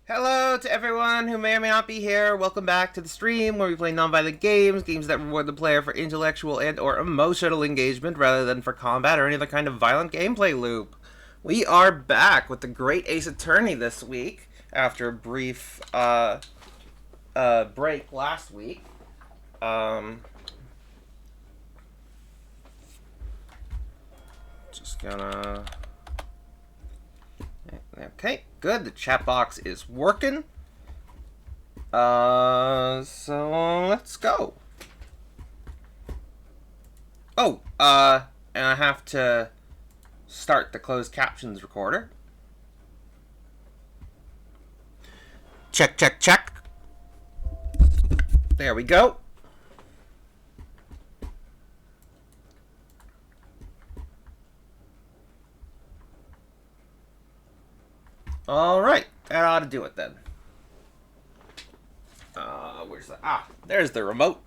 Hello to everyone who may or may not be here. Welcome back to the stream where we play non-violent games, games that reward the player for intellectual and or emotional engagement rather than for combat or any other kind of violent gameplay loop. We are back with the Great Ace Attorney this week after a brief break last week. Just gonna... Okay, good. The chat box is working. So let's go. Oh, and I have to start the closed captions recorder. Check, check, check. There we go. Alright, that ought to do it then. Where's the... there's the remote.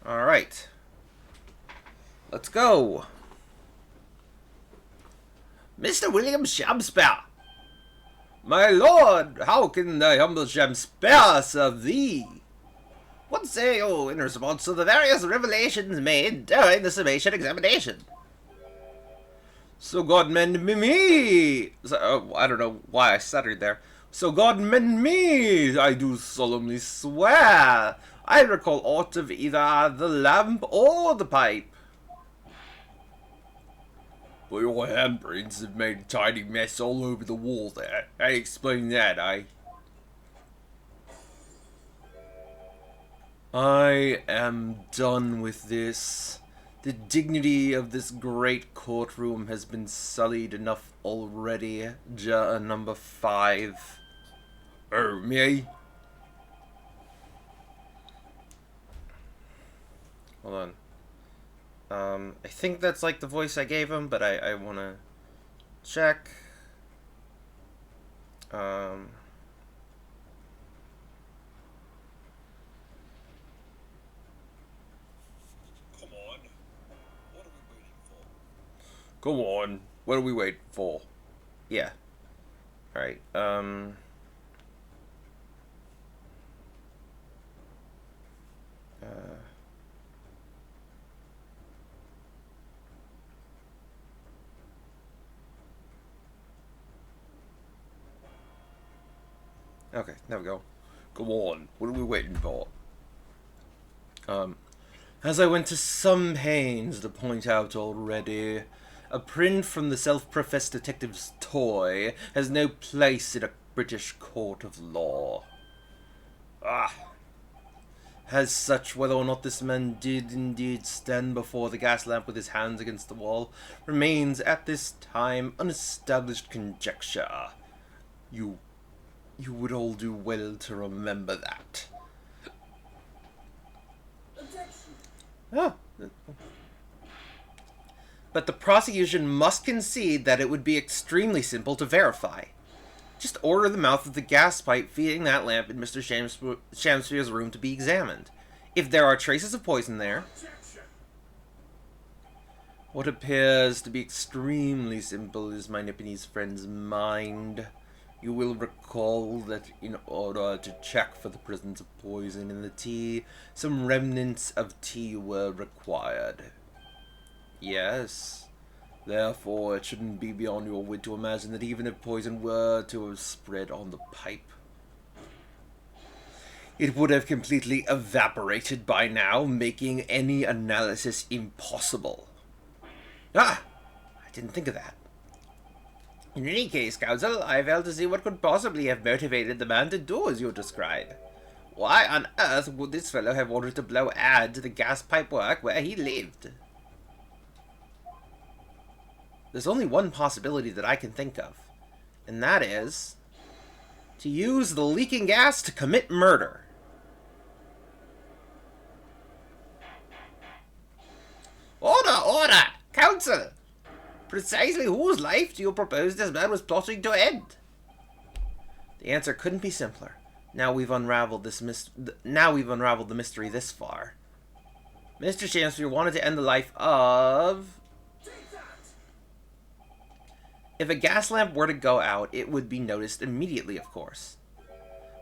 Alright. Let's go. Mr. William Shakespeare. My lord, how can the humble Shakespeare serve thee? What say you in response to the various revelations made during the summation examination? So God mend me. I don't know why I stuttered there. So God mend me, I do solemnly swear. I recall aught of either the lamp or the pipe. But your handprints have made a tiny mess all over the wall there. I explain that, I am done with this. The dignity of this great courtroom has been sullied enough already. Juror number 5. Oh, me? Hold on. I think that's like the voice I gave him, but I want to check. Come on, what are we waiting for? Yeah. Alright, okay, there we go. Come on, what are we waiting for? As I went to some pains to point out already, a print from the self-professed detective's toy has no place in a British court of law. As such, whether or not this man did indeed stand before the gas lamp with his hands against the wall remains at this time unestablished conjecture. You would all do well to remember that. Oh. But the prosecution must concede that it would be extremely simple to verify. Just order the mouth of the gas pipe feeding that lamp in Mr. Shamspeare's room to be examined. If there are traces of poison there, what appears to be extremely simple is my Nipponese friend's mind. You will recall that in order to check for the presence of poison in the tea, some remnants of tea were required. Yes. Therefore, it shouldn't be beyond your wit to imagine that even if poison were to have spread on the pipe, it would have completely evaporated by now, making any analysis impossible. I didn't think of that. In any case, counsel, I fail to see what could possibly have motivated the man to do as you describe. Why on earth would this fellow have wanted to blow add to the gas pipe work where he lived? There's only one possibility that I can think of, and that is to use the leaking gas to commit murder. Order, order! Counsel! Precisely whose life do you propose this man was plotting to end? The answer couldn't be simpler. Now we've unraveled the mystery this far. Mr. Shakespeare wanted to end the life of... If a gas lamp were to go out, it would be noticed immediately, of course.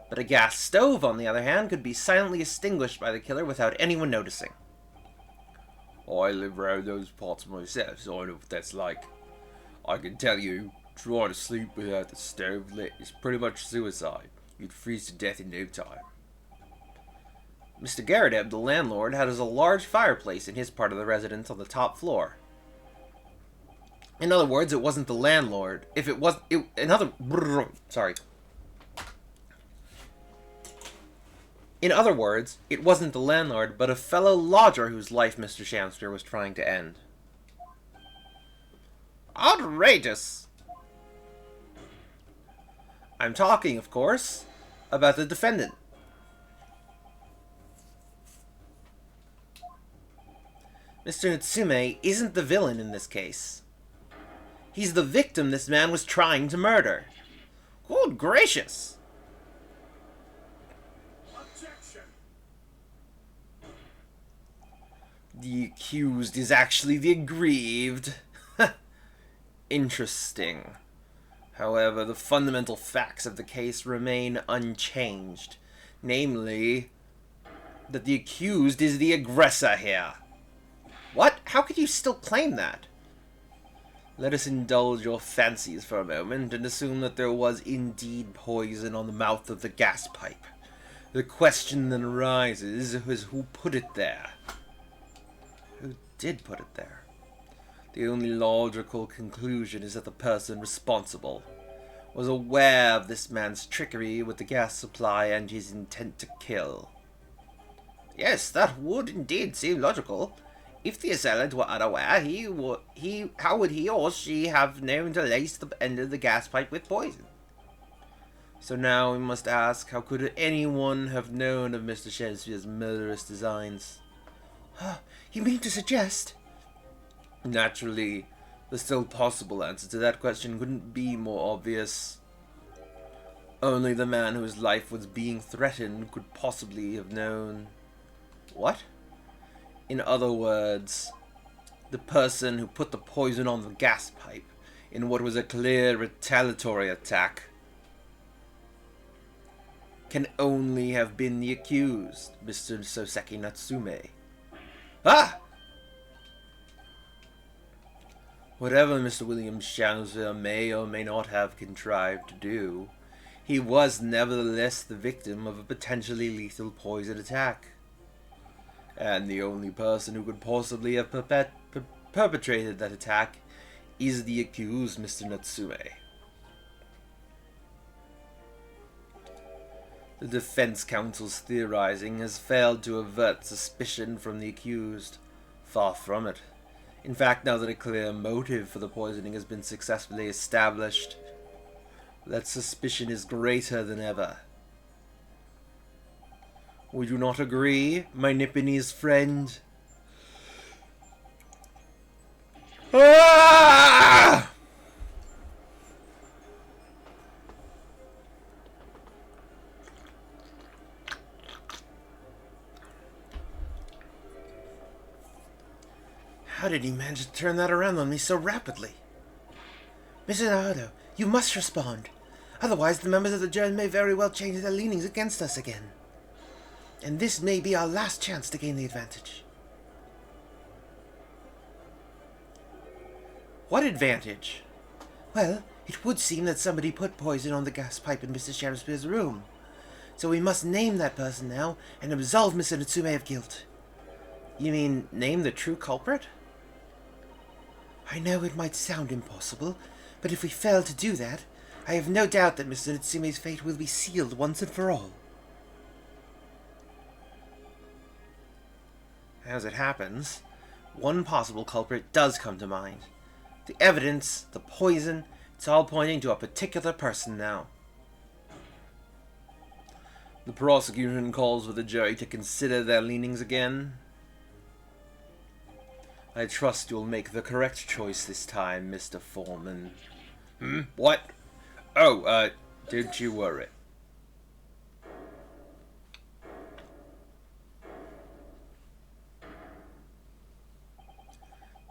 But a gas stove, on the other hand, could be silently extinguished by the killer without anyone noticing. I live around those parts myself, so I know what that's like. I can tell you, trying to sleep without the stove lit is pretty much suicide. You'd freeze to death in no time. Mr. Garadeb, the landlord, had a large fireplace in his part of the residence on the top floor. In other words, it wasn't the landlord. If it was... Sorry. In other words, it wasn't the landlord, but a fellow lodger whose life Mr. Shakespeare was trying to end. Outrageous! I'm talking, of course, about the defendant. Mr. Natsume isn't the villain in this case. He's the victim this man was trying to murder. Good gracious! The accused is actually the aggrieved. Interesting. However, the fundamental facts of the case remain unchanged. Namely, that the accused is the aggressor here. What? How could you still claim that? Let us indulge your fancies for a moment and assume that there was indeed poison on the mouth of the gas pipe. The question then arises is who put it there? Who did put it there? The only logical conclusion is that the person responsible was aware of this man's trickery with the gas supply and his intent to kill. Yes, that would indeed seem logical. If the assailant were unaware, how would he or she have known to lace the end of the gas pipe with poison? So now we must ask, how could anyone have known of Mr. Shakespeare's murderous designs? You mean to suggest? Naturally, the still possible answer to that question couldn't be more obvious. Only the man whose life was being threatened could possibly have known. What? In other words, the person who put the poison on the gas pipe in what was a clear retaliatory attack can only have been the accused, Mr. Soseki Natsume. Ah! Whatever Mr. William Shakespeare may or may not have contrived to do, he was nevertheless the victim of a potentially lethal poison attack. And the only person who could possibly have perpetrated that attack is the accused, Mr. Natsume. The defense counsel's theorizing has failed to avert suspicion from the accused. Far from it. In fact, now that a clear motive for the poisoning has been successfully established, that suspicion is greater than ever. Would you not agree, my Nipponese friend? Ah! How did he manage to turn that around on me so rapidly? Mr. Naruto, you must respond. Otherwise, the members of the jury may very well change their leanings against us again. And this may be our last chance to gain the advantage. What advantage? Well, it would seem that somebody put poison on the gas pipe in Mr. Shakespeare's room. So we must name that person now and absolve Mr. Natsume of guilt. You mean, name the true culprit? I know it might sound impossible, but if we fail to do that, I have no doubt that Mr. Natsume's fate will be sealed once and for all. As it happens, one possible culprit does come to mind. The evidence, the poison, it's all pointing to a particular person now. The prosecution calls for the jury to consider their leanings again. I trust you'll make the correct choice this time, Mr. Foreman. What? Oh, don't you worry.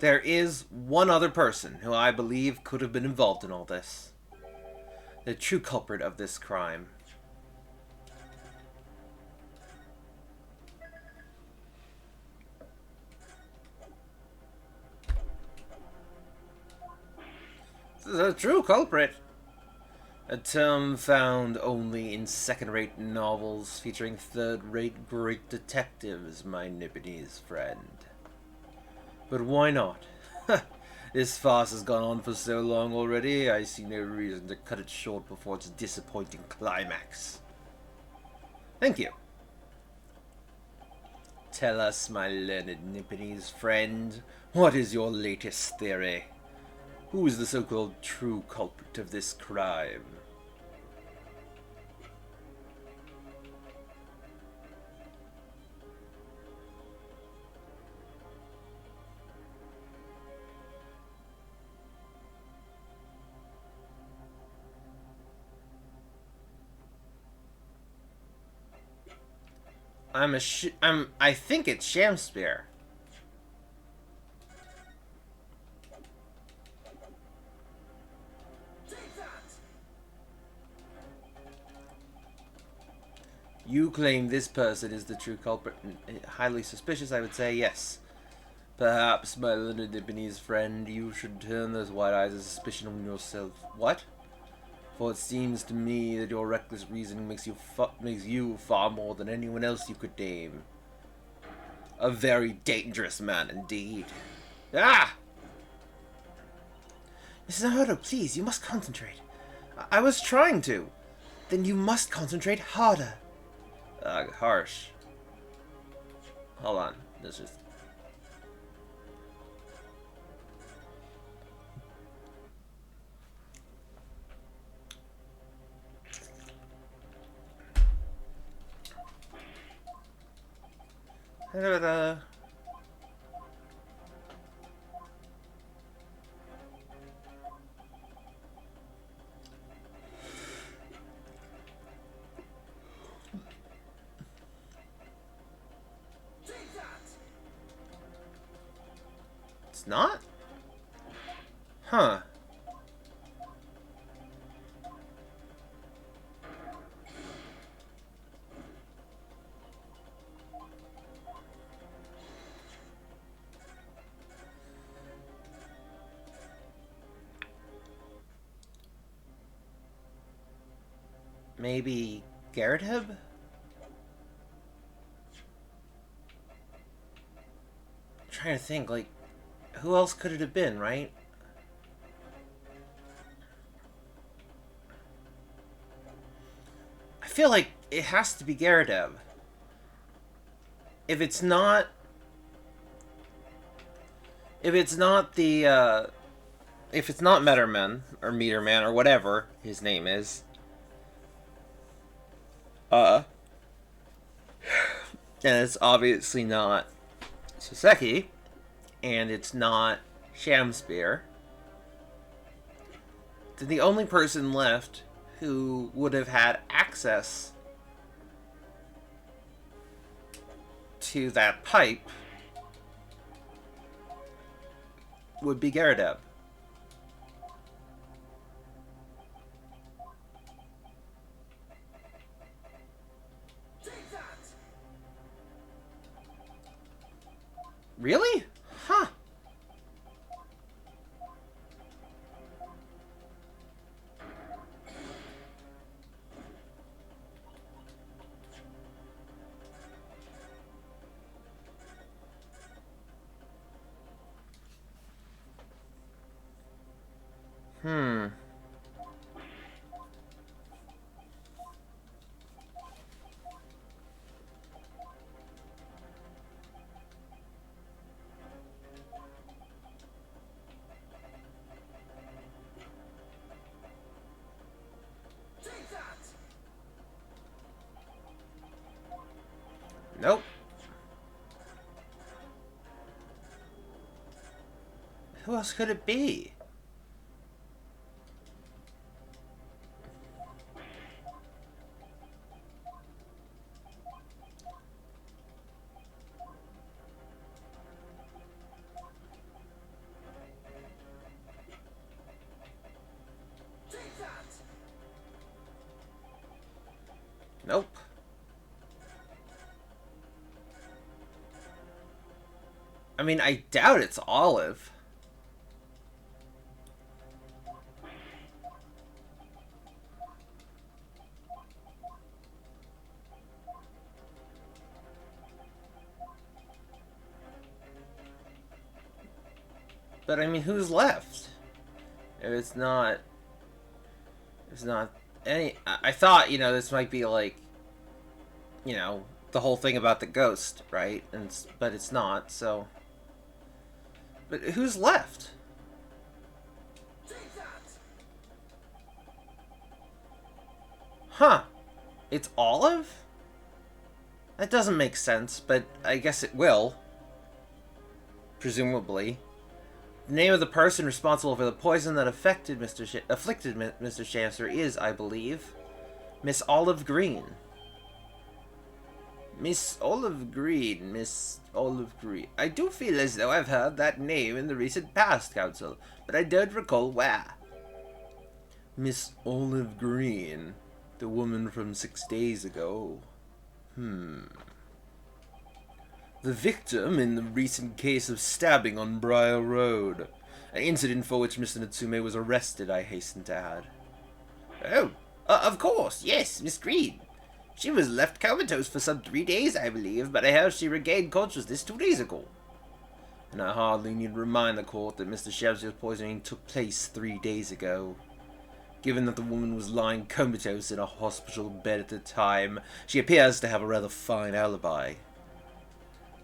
There is one other person who I believe could have been involved in all this. The true culprit of this crime. The true culprit. A term found only in second-rate novels featuring third-rate great detectives, my Nipponese friend. But why not? This farce has gone on for so long already, I see no reason to cut it short before its disappointing climax. Thank you. Tell us, my learned Nipponese friend, what is your latest theory? Who is the so-called true culprit of this crime? I think it's Shakespeare. You claim this person is the true culprit. Highly suspicious, I would say, yes. Perhaps, my learned Nipponese friend, you should turn those wide eyes of suspicion on yourself. What? For it seems to me that your reckless reasoning makes you far more than anyone else you could name. A very dangerous man indeed. Ah! Mrs. Naruto, please, you must concentrate. I was trying to. Then you must concentrate harder. Harsh. Hold on. This is... It's not? Huh. Maybe Garretheb? I'm trying to think, like, who else could it have been, right? I feel like it has to be Garretheb. If it's not... If it's not the, if it's not Metterman, or Meterman, or whatever his name is, and it's obviously not Soseki, and it's not Shakespeare, then the only person left who would have had access to that pipe would be Garretheb. Really? Huh. Hmm. Nope. Who else could it be? Nope. I mean, I doubt it's Olive. But I mean, who's left? If it's not any. I thought, you know, this might be like, you know, the whole thing about the ghost, right? But it's not. So, but who's left? Huh? It's Olive? That doesn't make sense, but I guess it will. Presumably. The name of the person responsible for the poison that afflicted Mr. Shamster is, I believe, Miss Olive Green. Miss Olive Green, Miss Olive Green. I do feel as though I've heard that name in the recent past, Council, but I don't recall where. Miss Olive Green, the woman from 6 days ago. The victim in the recent case of stabbing on Briar Road. An incident for which Mr. Natsume was arrested, I hasten to add. Oh, of course, yes, Miss Green. She was left comatose for some 3 days, I believe, but I heard she regained consciousness 2 days ago. And I hardly need remind the court that Mr. Shamster's poisoning took place 3 days ago. Given that the woman was lying comatose in a hospital bed at the time, she appears to have a rather fine alibi.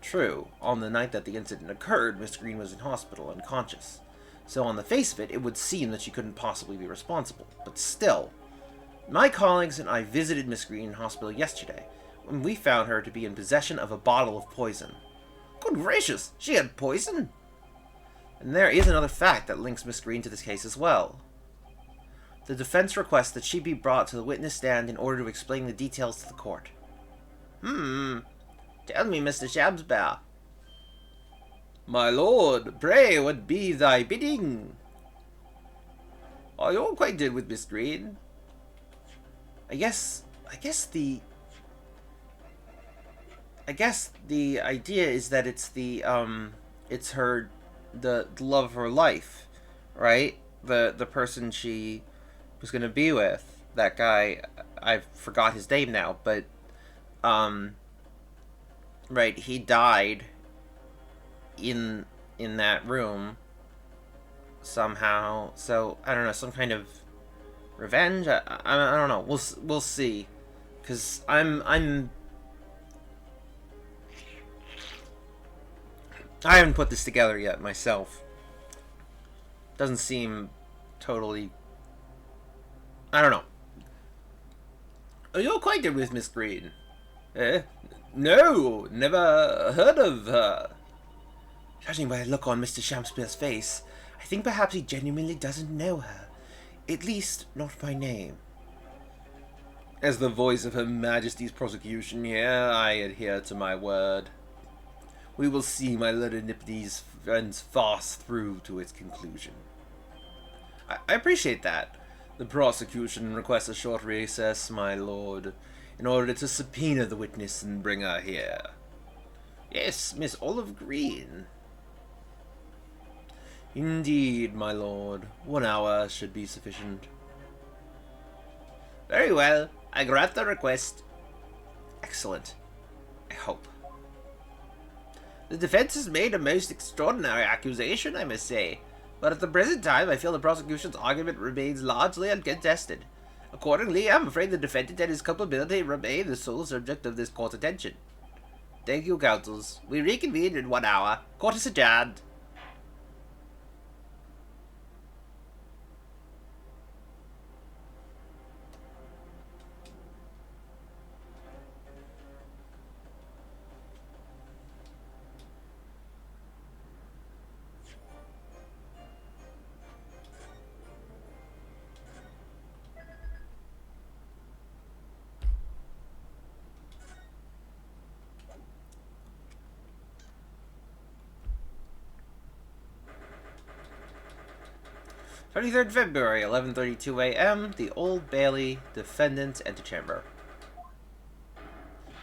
True, on the night that the incident occurred, Miss Green was in hospital, unconscious. So on the face of it, it would seem that she couldn't possibly be responsible. But still, my colleagues and I visited Miss Green in hospital yesterday, when we found her to be in possession of a bottle of poison. Good gracious, she had poison? And there is another fact that links Miss Green to this case as well. The defense requests that she be brought to the witness stand in order to explain the details to the court. Tell me, Mr. Shabsbow. My lord, pray what be thy bidding? Are you acquainted with Miss Green? I guess the idea is that it's the love of her life, right? The person she was gonna be with. That guy, I forgot his name now, but right, he died in that room somehow. So I don't know, some kind of revenge. I don't know. We'll see, because I haven't put this together yet myself. Doesn't seem totally. I don't know. Are you acquainted with Miss Green? No, never heard of her. Judging by the look on Mr. Shamspeare's face, I think perhaps he genuinely doesn't know her. At least, not by name. As the voice of Her Majesty's prosecution here, I adhere to my word. We will see my Lerinipides friends fast through to its conclusion. I appreciate that. The prosecution requests a short recess, my lord, in order to subpoena the witness and bring her here. Yes, Miss Olive Green. Indeed, my lord. 1 hour should be sufficient. Very well. I grant the request. Excellent. I hope. The defense has made a most extraordinary accusation, I must say, but at the present time I feel the prosecution's argument remains largely uncontested. Accordingly, I'm afraid the defendant and his culpability remain the sole subject of this court's attention. Thank you, counsels. We reconvene in 1 hour. Court is adjourned. February 11:32 a.m. The Old Bailey, defendant's antechamber.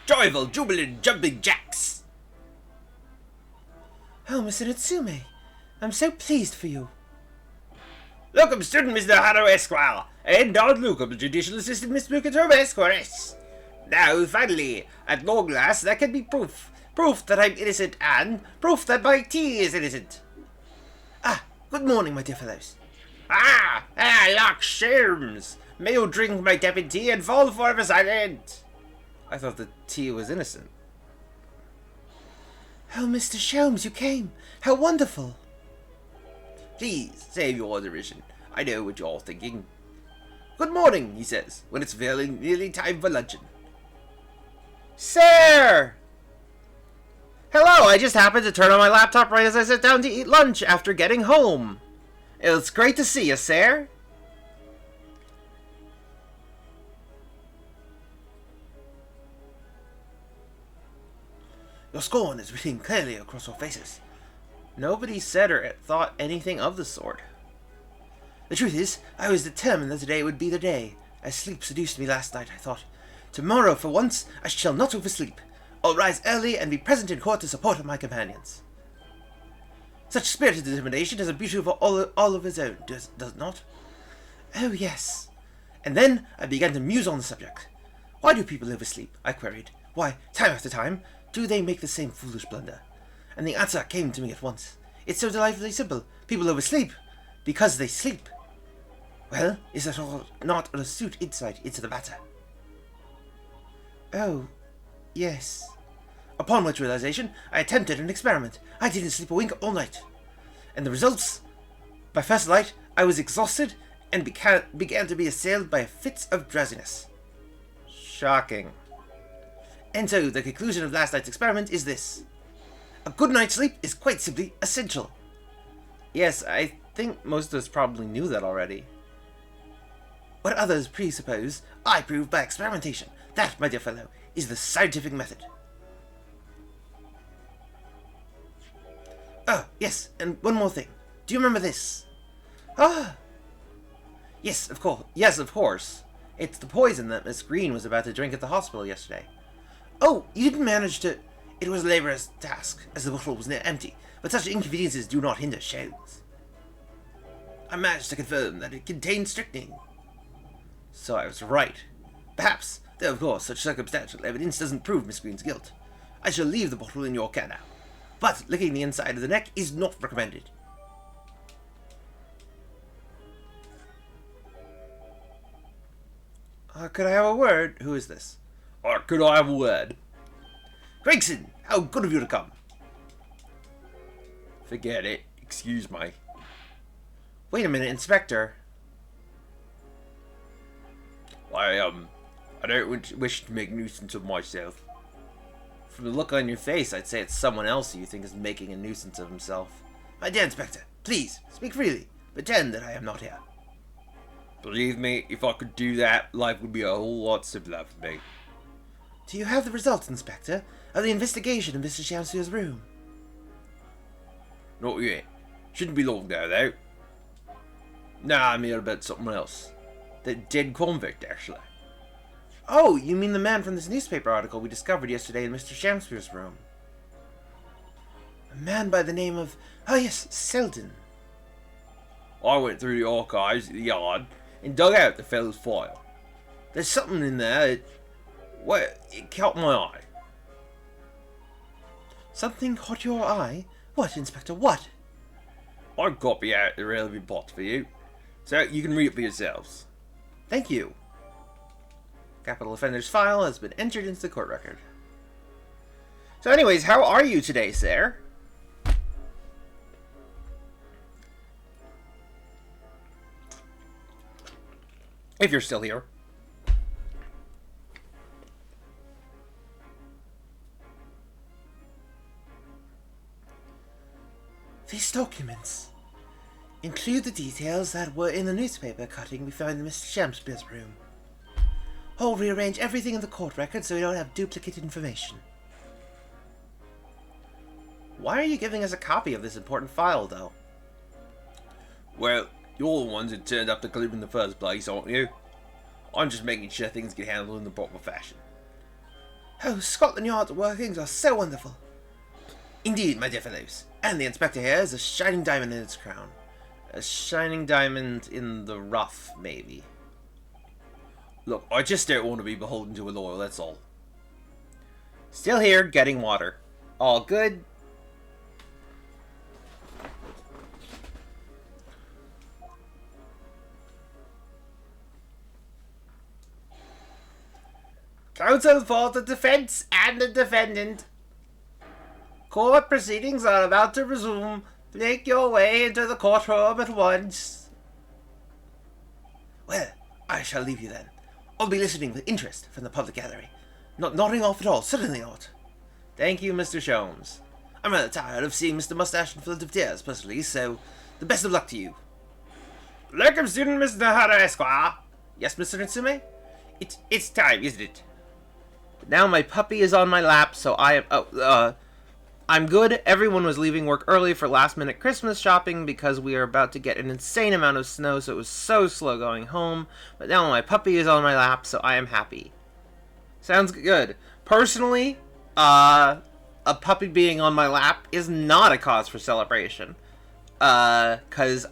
Joyful, jubilant, jumping jacks! Oh, Mr. Natsume, I'm so pleased for you. Locum student Mr. Haro Esquire, and Don Lucum, judicial assistant Miss Bucator Esquire. Now, finally, at long last, there can be proof. Proof that I'm innocent, and proof that my tea is innocent. Ah, good morning, my dear fellows. Lock Sherms! May you drink my tepid tea and fall forever silent! I thought the tea was innocent. Oh, Mr. Sholmes, you came. How wonderful. Please, save your derision. I know what you're thinking. Good morning, he says, when it's nearly time for luncheon. Sir! Hello, I just happened to turn on my laptop right as I sat down to eat lunch after getting home. It's great to see you, sir. Your scorn is written clearly across your faces. Nobody said or thought anything of the sort. The truth is, I was determined that today would be the day. As sleep seduced me last night, I thought, tomorrow, for once, I shall not oversleep. I'll rise early and be present in court to support my companions. Such spirited determination has a beauty of all of its own, does it not? Oh, yes. And then I began to muse on the subject. Why do people oversleep? I queried. Why, time after time, do they make the same foolish blunder? And the answer came to me at once. It's so delightfully simple. People oversleep because they sleep. Well, is that all not an astute insight into the matter? Oh, yes. Upon which realization, I attempted an experiment. I didn't sleep a wink all night. And the results? By first light, I was exhausted and began to be assailed by fits of drowsiness. Shocking. And so, the conclusion of last night's experiment is this. A good night's sleep is quite simply essential. Yes, I think most of us probably knew that already. What others presuppose, I prove by experimentation. That, my dear fellow, is the scientific method. Oh, yes, and one more thing. Do you remember this? Ah! Yes, of course. Yes, of course. It's the poison that Miss Green was about to drink at the hospital yesterday. Oh, you didn't manage to... It was a laborious task, as the bottle was near empty, but such inconveniences do not hinder shows. I managed to confirm that it contained strychnine. So I was right. Perhaps, though of course such circumstantial evidence doesn't prove Miss Green's guilt. I shall leave the bottle in your care now. But licking the inside of the neck is not recommended. Could I have a word? Who is this? Or could I have a word? Gregson, how good of you to come. Forget it. Excuse me. Wait a minute, Inspector. I don't wish to make a nuisance of myself. From the look on your face, I'd say it's someone else who you think is making a nuisance of himself. My dear Inspector, please, speak freely. Pretend that I am not here. Believe me, if I could do that, life would be a whole lot simpler for me. Do you have the results, Inspector, of the investigation in Mr. Shamsfield's room? Not yet. Shouldn't be long now, though. Nah, I'm here about something else. The dead convict, actually. Oh, you mean the man from this newspaper article we discovered yesterday in Mr. Shamsfield's room? A man by the name of... Oh yes, Selden. I went through the archives at the yard and dug out the fellow's file. There's something in there it caught my eye. Something caught your eye? What, Inspector, what? I'll copy out the relevant parts for you, so you can read it for yourselves. Thank you. Capital Offender's file has been entered into the court record. So anyways, how are you today, sir? If you're still here. These documents include the details that were in the newspaper cutting we found in Mr. Shamspeare's room. I'll rearrange everything in the court record so we don't have duplicate information. Why are you giving us a copy of this important file, though? Well, you're the ones that turned up the clue in the first place, aren't you? I'm just making sure things get handled in the proper fashion. Oh, Scotland Yard's workings are so wonderful. Indeed, my dear fellows. And the inspector here is a shining diamond in its crown. A shining diamond in the rough, maybe. Look, I just don't want to be beholden to a lawyer, that's all. Still here, getting water. All good. Counsel for the defense and the defendant. Court proceedings are about to resume. Make your way into the courtroom at once. Well, I shall leave you then. I'll be listening with interest from the public gallery. Not nodding off at all, certainly not. Thank you, Mr. Sholmes. I'm rather tired of seeing Mr. Mustache in front of tears, personally, so the best of luck to you. Welcome, student Mr. Hara Esquire. Yes, Mr. Natsume? It's time, isn't it? Now my puppy is on my lap, so I'm good. Everyone was leaving work early for last-minute Christmas shopping because we are about to get an insane amount of snow, so it was so slow going home. But now my puppy is on my lap, so I am happy. Sounds good. Personally, a puppy being on my lap is not a cause for celebration. Because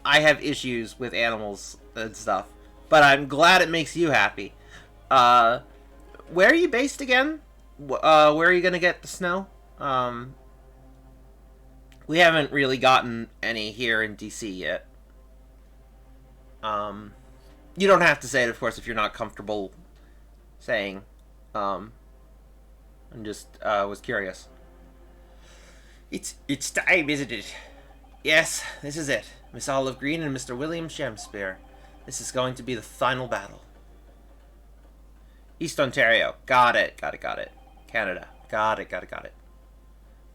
I have issues with animals and stuff. But I'm glad it makes you happy. Where are you based again? Where are you gonna get the snow? We haven't really gotten any here in DC yet. You don't have to say it, of course, if you're not comfortable saying. I just was curious. It's time, isn't it? Yes, this is it. Miss Olive Green and Mr. William Shakespeare. This is going to be the final battle. East Ontario. Got it. Canada. Got it.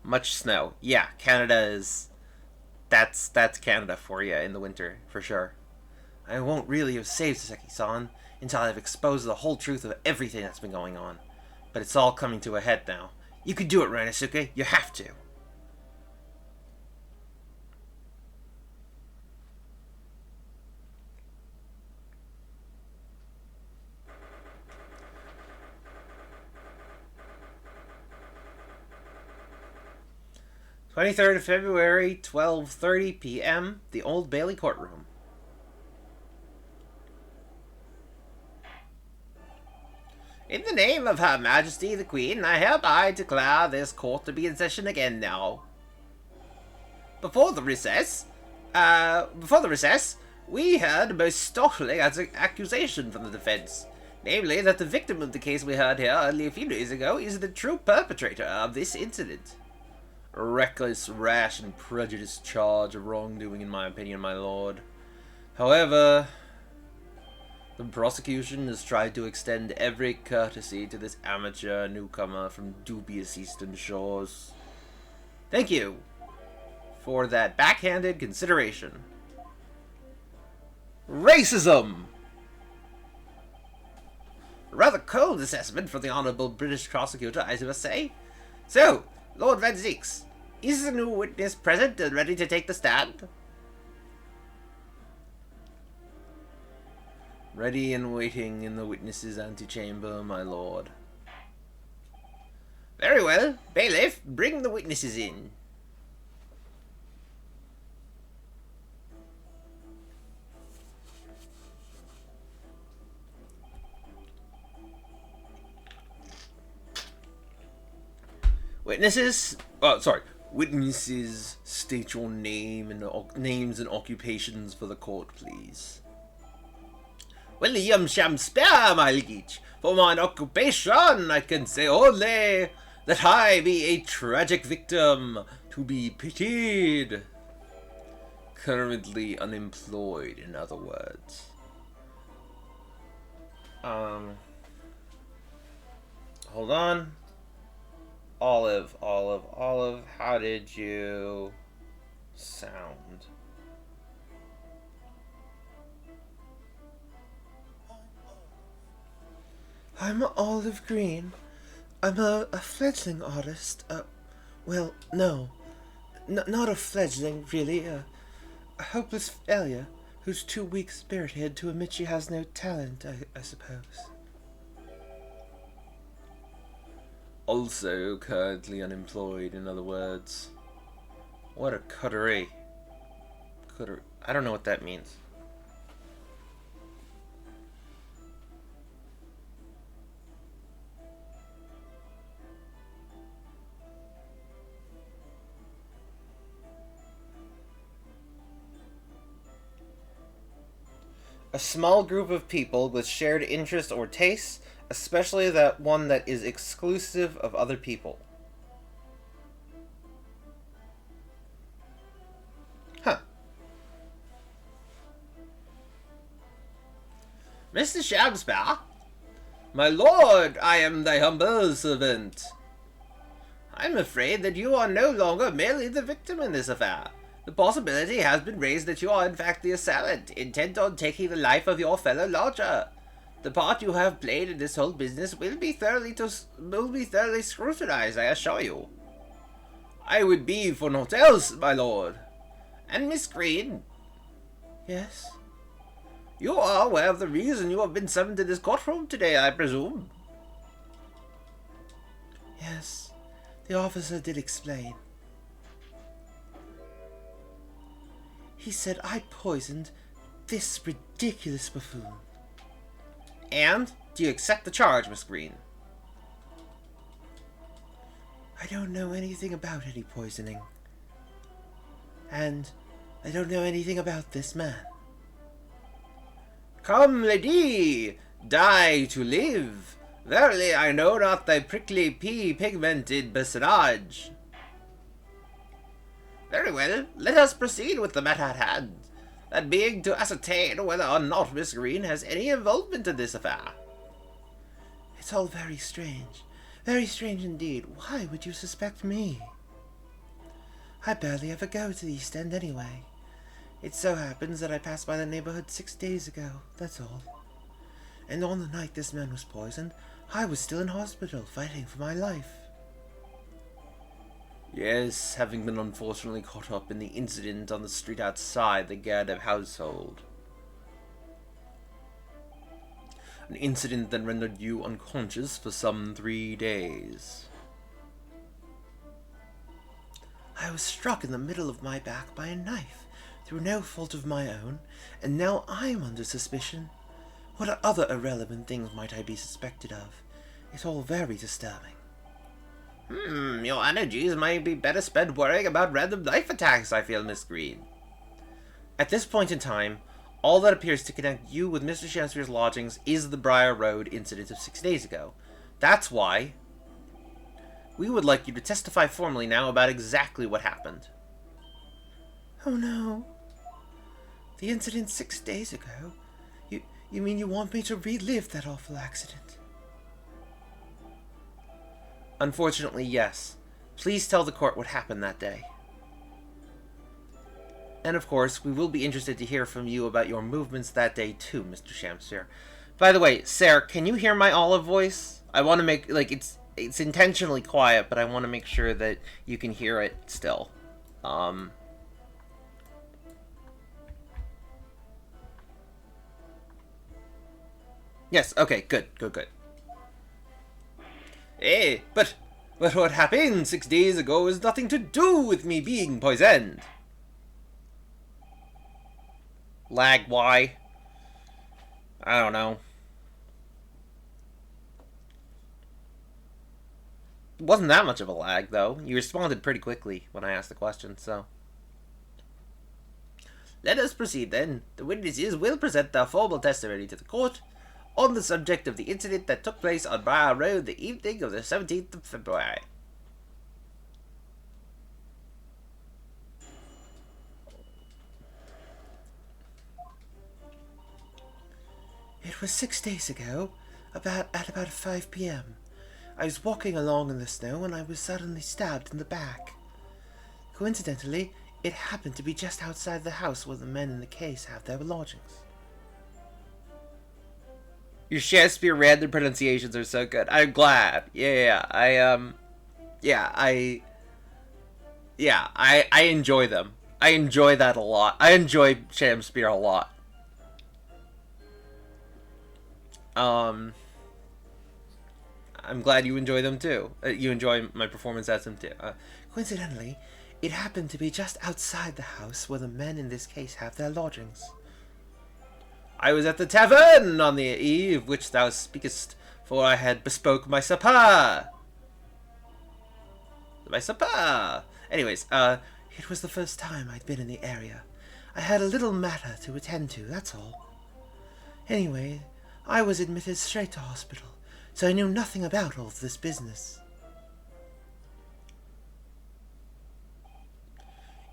Much snow. Yeah, Canada is... That's Canada for you in the winter, for sure. I won't really have saved Saseki-san until I've exposed the whole truth of everything that's been going on. But it's all coming to a head now. You could do it, Rinosuke. You have to. _23rd of February, 12:30 p.m., the Old Bailey Courtroom. In the name of Her Majesty the Queen, I hereby declare this court to be in session again now. Before the recess, we heard a most startling accusation from the defense. Namely, that the victim of the case we heard here only a few days ago is the true perpetrator of this incident. A reckless, rash, and prejudiced charge of wrongdoing, in my opinion, my lord. However, the prosecution has tried to extend every courtesy to this amateur newcomer from dubious eastern shores. Thank you for that backhanded consideration. Racism! A rather cold assessment for the honourable British prosecutor, I must say. So, Lord Van Zeeks, is the new witness present and ready to take the stand? Ready and waiting in the witness's antechamber, my lord. Very well. Bailiff, bring the witnesses in. Witnesses, state your name and names and occupations for the court, please. William Shakespeare, my liege. For mine occupation, I can say only that I be a tragic victim to be pitied. Currently unemployed, in other words. Hold on. Olive, how did you sound? I'm Olive Green. I'm a fledgling artist. Well, no. Not a fledgling, really. A hopeless failure who's too weak-spirited to admit she has no talent, I suppose. Also currently unemployed, in other words. What a coterie. I don't know what that means. A small group of people with shared interests or tastes, especially that one that is exclusive of other people. Huh. Mr. Shamspa? My lord, I am thy humble servant. I'm afraid that you are no longer merely the victim in this affair. The possibility has been raised that you are in fact the assailant, intent on taking the life of your fellow lodger. The part you have played in this whole business will be thoroughly scrutinized, I assure you. I would be for naught else, my lord. And Miss Green? Yes? You are aware of the reason you have been summoned to this courtroom today, I presume? Yes, the officer did explain. He said I poisoned this ridiculous buffoon. And do you accept the charge, Miss Green? I don't know anything about any poisoning. And I don't know anything about this man. Come, lady, die to live. Verily, I know not thy prickly pea-pigmented personage. Very well, let us proceed with the matter at hand. That being to ascertain whether or not Miss Green has any involvement in this affair. It's all very strange. Very strange indeed. Why would you suspect me? I barely ever go to the East End anyway. It so happens that I passed by the neighborhood 6 days ago, that's all. And on the night this man was poisoned, I was still in hospital, fighting for my life. Yes, having been unfortunately caught up in the incident on the street outside the Gardev household. An incident that rendered you unconscious for some 3 days. I was struck in the middle of my back by a knife, through no fault of my own, and now I'm under suspicion. What other irrelevant things might I be suspected of? It's all very disturbing. Your energies might be better spent worrying about random knife attacks, I feel, Miss Green. At this point in time, all that appears to connect you with Mr. Shakespeare's lodgings is the Briar Road incident of 6 days ago. That's why we would like you to testify formally now about exactly what happened. Oh no. The incident 6 days ago? You mean you want me to relive that awful accident? Unfortunately, yes. Please tell the court what happened that day. And of course, we will be interested to hear from you about your movements that day too, Mr. Shamsphere. By the way, Sarah, can you hear my olive voice? I want to make, like, it's intentionally quiet, but I want to make sure that you can hear it still. Yes, okay, good. Hey, but what happened 6 days ago has nothing to do with me being poisoned. Lag, why? I don't know. It wasn't that much of a lag, though. You responded pretty quickly when I asked the question, so. Let us proceed, then. The witnesses will present their formal testimony to the court on the subject of the incident that took place on Briar Road the evening of the 17th of February. It was 6 days ago, at about 5 p.m. I was walking along in the snow when I was suddenly stabbed in the back. Coincidentally, it happened to be just outside the house where the men in the case have their lodgings. Your Shakespeare random pronunciations are so good. I'm glad. I enjoy them. I enjoy that a lot. I enjoy Shakespeare a lot. I'm glad you enjoy them too. You enjoy my performance as them too. Coincidentally, it happened to be just outside the house where the men in this case have their lodgings. I was at the tavern on the eve which thou speakest, for I had bespoke my supper. My supper. Anyways, It was the first time I'd been in the area. I had a little matter to attend to, that's all. Anyway, I was admitted straight to hospital, so I knew nothing about all of this business.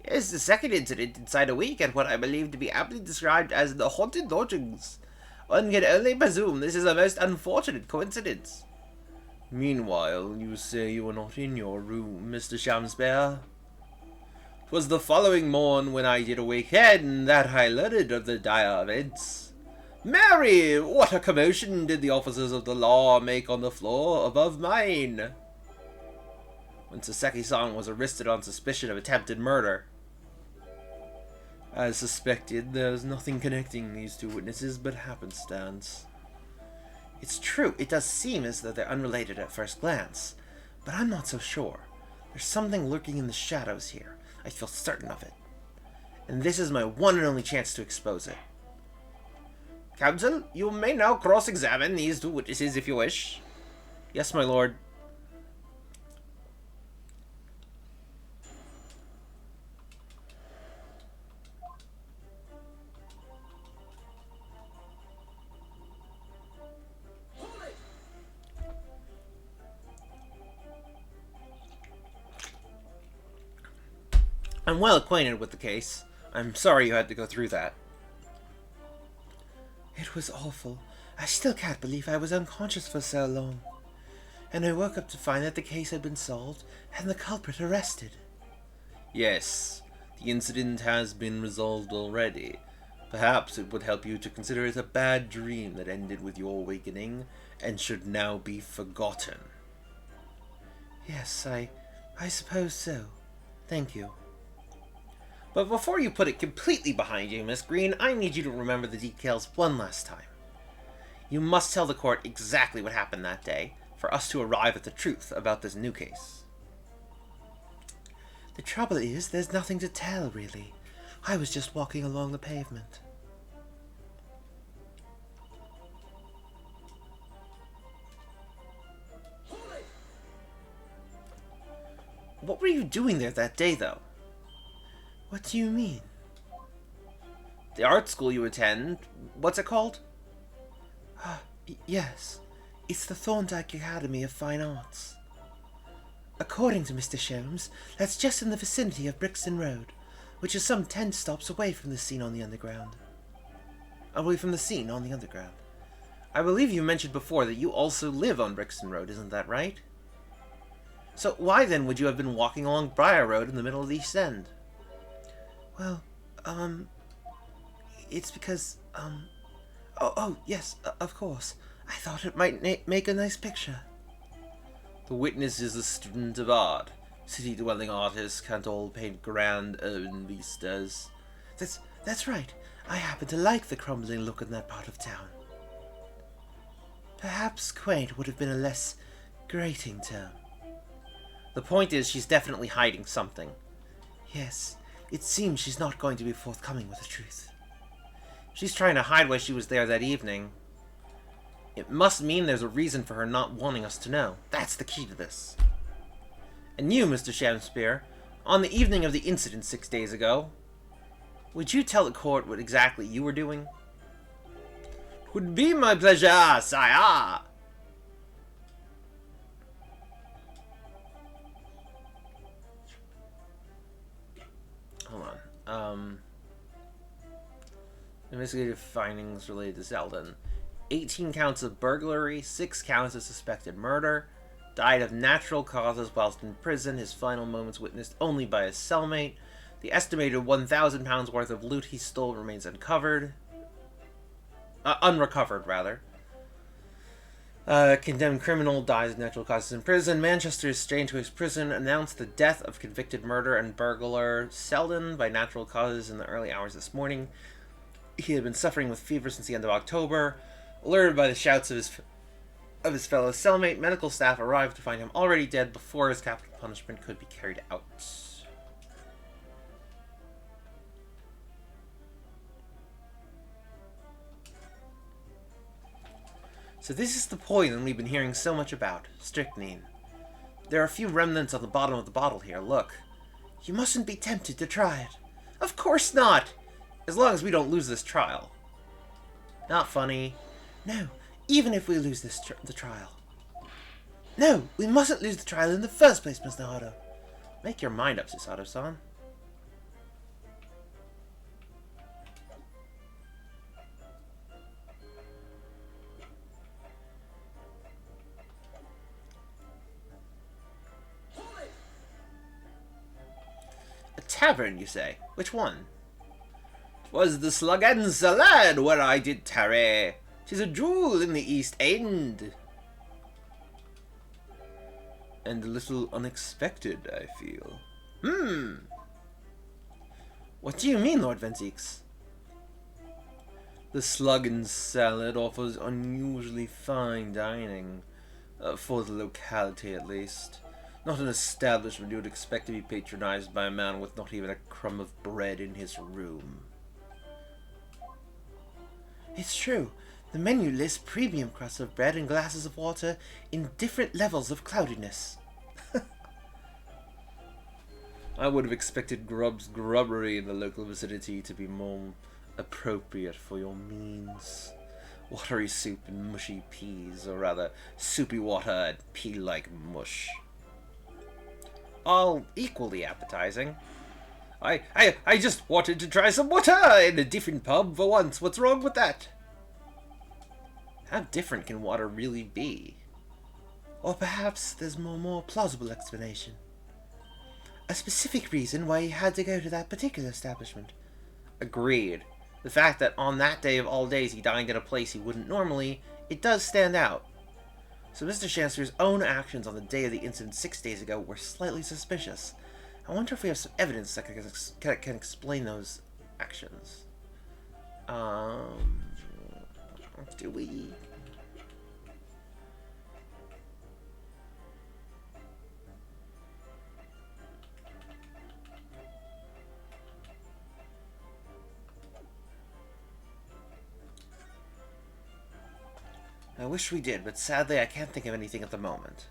Yes, the second incident inside a week at what I believe to be aptly described as the haunted lodgings. One can only presume this is a most unfortunate coincidence. Meanwhile, you say you were not in your room, Mr. Shamspeare. 'Twas the following morn when I did awake again that I learned of the dire events. Mary, what a commotion did the officers of the law make on the floor above mine! When Saseki-san was arrested on suspicion of attempted murder. As suspected, there's nothing connecting these two witnesses but happenstance. It's true, it does seem as though they're unrelated at first glance, but I'm not so sure. There's something lurking in the shadows here. I feel certain of it. And this is my one and only chance to expose it. Counsel, you may now cross-examine these two witnesses if you wish. Yes, my lord. I'm well acquainted with the case. I'm sorry you had to go through that. It was awful. I still can't believe I was unconscious for so long. And I woke up to find that the case had been solved and the culprit arrested. Yes, the incident has been resolved already. Perhaps it would help you to consider it a bad dream that ended with your awakening and should now be forgotten. Yes, I suppose so. Thank you. But before you put it completely behind you, Miss Green, I need you to remember the details one last time. You must tell the court exactly what happened that day, for us to arrive at the truth about this new case. The trouble is, there's nothing to tell, really. I was just walking along the pavement. What were you doing there that day, though? What do you mean? The art school you attend, what's it called? Yes, it's the Thorndyke Academy of Fine Arts. According to Mr. Sholmes, that's just in the vicinity of Brixton Road, which is some 10 stops away from the scene on the underground. Away from the scene on the underground. I believe you mentioned before that you also live on Brixton Road, isn't that right? So why then would you have been walking along Briar Road in the middle of the East End? Well, it's because, yes, of course. I thought it might make a nice picture. The witness is a student of art. City-dwelling artists can't all paint grand urban vistas. That's right. I happen to like the crumbling look in that part of town. Perhaps quaint would have been a less grating term. The point is, she's definitely hiding something. Yes, it seems she's not going to be forthcoming with the truth. She's trying to hide why she was there that evening. It must mean there's a reason for her not wanting us to know. That's the key to this. And you, Mr. Shamspeare, on the evening of the incident 6 days ago, would you tell the court what exactly you were doing? Would be my pleasure, sire. Hold on. Investigative findings related to Zeldin. 18 counts of burglary, 6 counts of suspected murder. Died of natural causes whilst in prison. His final moments witnessed only by his cellmate. The estimated £1,000 worth of loot he stole remains uncovered. Unrecovered, rather. Condemned criminal dies of natural causes in prison. Manchester is strained to his prison. Announced the death of convicted murder and burglar Selden by natural causes in the early hours this morning. He had been suffering with fever since the end of October. Alerted by the shouts of his of his fellow cellmate, medical staff arrived to find him already dead before his capital punishment could be carried out. So this is the poison we've been hearing so much about, strychnine. There are a few remnants on the bottom of the bottle here, look. You mustn't be tempted to try it. Of course not! As long as we don't lose this trial. Not funny. No, even if we lose the trial. No, we mustn't lose the trial in the first place, Miss Naruto. Make your mind up, Susato-san. A tavern, you say? Which one? 'Twas the Slug and Salad where I did tarry. 'Tis a jewel in the East End. And a little unexpected, I feel. What do you mean, Lord Venziques? The Slug and Salad offers unusually fine dining. For the locality, at least. Not an establishment you would expect to be patronized by a man with not even a crumb of bread in his room. It's true. The menu lists premium crusts of bread and glasses of water in different levels of cloudiness. I would have expected Grub's grubbery in the local vicinity to be more appropriate for your means. Watery soup and mushy peas, or rather, soupy water and pea-like mush. All equally appetizing. I just wanted to try some water in a different pub for once. What's wrong with that? How different can water really be? Or perhaps there's a more plausible explanation. A specific reason why he had to go to that particular establishment. Agreed. The fact that on that day of all days he dined at a place he wouldn't normally, it does stand out. So Mr. Chancellor's own actions on the day of the incident 6 days ago were slightly suspicious. I wonder if we have some evidence that can explain those actions. Do we? I wish we did, but sadly I can't think of anything at the moment.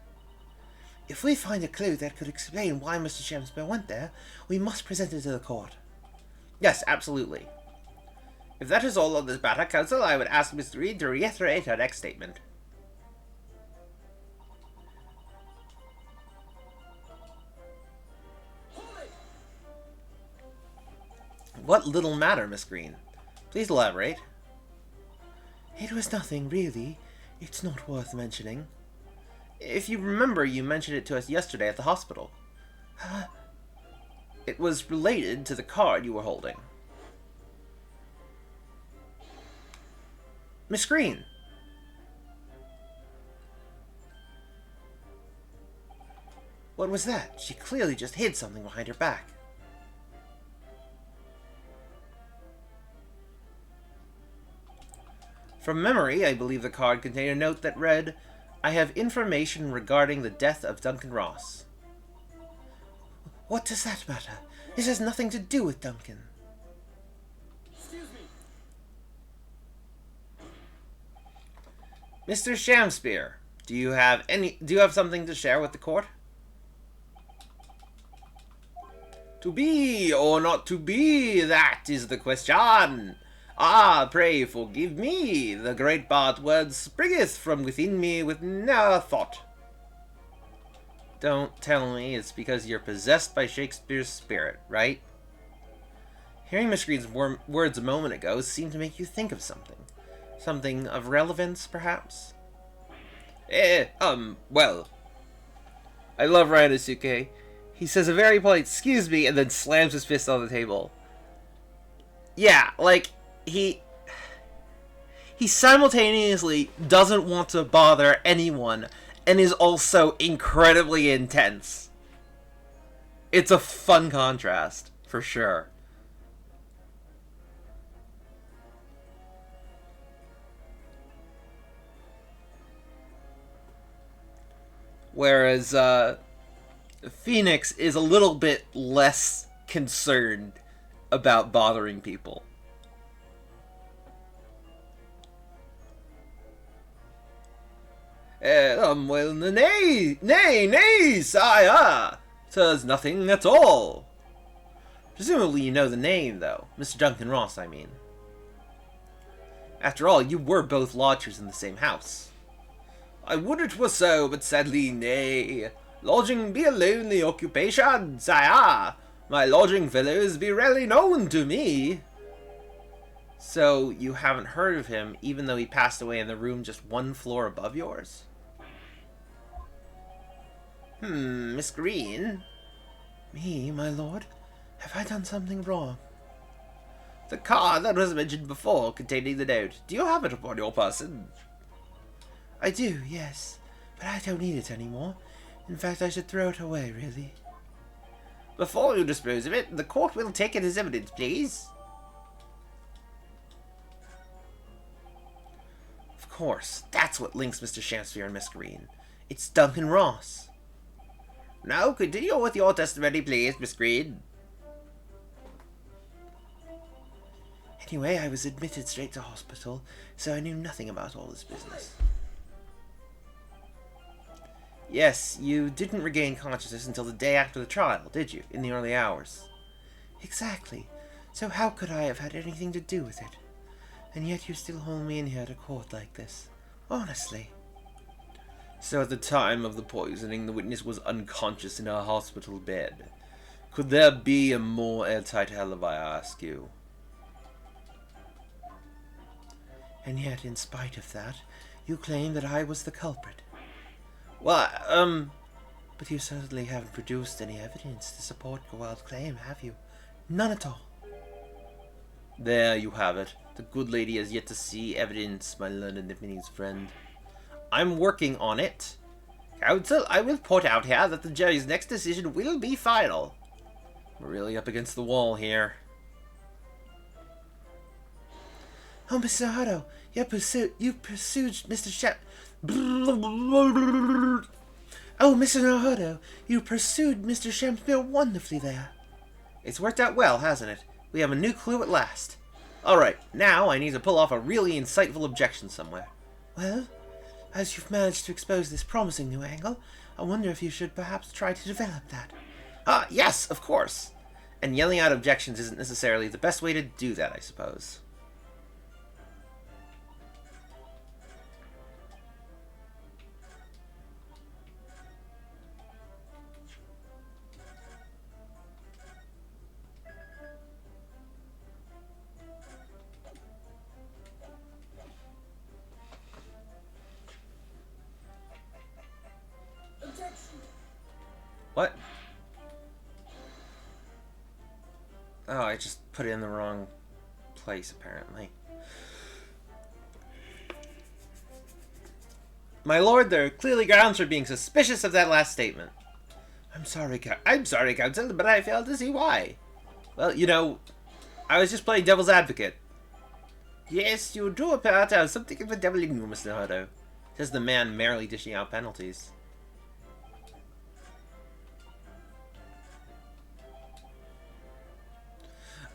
If we find a clue that could explain why Mr. Shamspeare went there, we must present it to the court. Yes, absolutely. If that is all on this matter, Counsel, I would ask Miss Reed to reiterate her next statement. What little matter, Miss Green? Please elaborate. It was nothing, really. It's not worth mentioning. If you remember, you mentioned it to us yesterday at the hospital. It was related to the card you were holding. Miss Green! What was that? She clearly just hid something behind her back. From memory, I believe the card contained a note that read, I have information regarding the death of Duncan Ross. What does that matter? This has nothing to do with Duncan. Excuse me. Mr. Shamspeare, do you have something to share with the court? To be or not to be, that is the question. Ah, pray forgive me, the great bard word springeth from within me with no thought. Don't tell me it's because you're possessed by Shakespeare's spirit, right? Hearing Miss Green's words a moment ago seemed to make you think of something. Something of relevance, perhaps? Well. I love Ryanosuke. He says a very polite, excuse me, and then slams his fist on the table. Yeah, like, he simultaneously doesn't want to bother anyone and is also incredibly intense. It's a fun contrast, for sure. Whereas Phoenix is a little bit less concerned about bothering people. Well, nay, sire! 'Tis nothing at all. Presumably you know the name, though. Mr. Duncan Ross, I mean. After all, you were both lodgers in the same house. I would it were so, but sadly nay. Lodging be a lonely occupation, sire. My lodging fellows be rarely known to me. So, you haven't heard of him, even though he passed away in the room just one floor above yours? Miss Green? Me, my lord? Have I done something wrong? The card that was mentioned before, containing the note. Do you have it upon your person? I do, yes. But I don't need it anymore. In fact, I should throw it away, really. Before you dispose of it, the court will take it as evidence, please. Of course. That's what links Mr. Shamsphere and Miss Green. It's Duncan Ross. Now continue with your testimony, please, Miss Green. Anyway, I was admitted straight to hospital, so I knew nothing about all this business. Yes, you didn't regain consciousness until the day after the trial, did you? In the early hours. Exactly. So how could I have had anything to do with it? And yet you still hold me in here to court like this. Honestly. So at the time of the poisoning, the witness was unconscious in her hospital bed. Could there be a more airtight alibi, I ask you? And yet, in spite of that, you claim that I was the culprit. Well, But you certainly haven't produced any evidence to support Gowald's claim, have you? None at all. There you have it. The good lady has yet to see evidence, my learned Nipponese friend. I'm working on it. Counsel, I will point out here that the jury's next decision will be final. We're really up against the wall here. Oh, Mr. Hutto, you pursued Mr. Oh, Mr. Naruto, you pursued Mr. Shamsphere wonderfully there. It's worked out well, hasn't it? We have a new clue at last. Alright, now I need to pull off a really insightful objection somewhere. Well, as you've managed to expose this promising new angle, I wonder if you should perhaps try to develop that. Yes, of course. And yelling out objections isn't necessarily the best way to do that, I suppose. What? Oh, I just put it in the wrong place, apparently. My lord, there are clearly grounds for being suspicious of that last statement. I'm sorry, counsel, but I fail to see why. Well, you know, I was just playing devil's advocate. Yes, you do appear to have something of a devil in you, Mr. Hutto, says the man merrily dishing out penalties.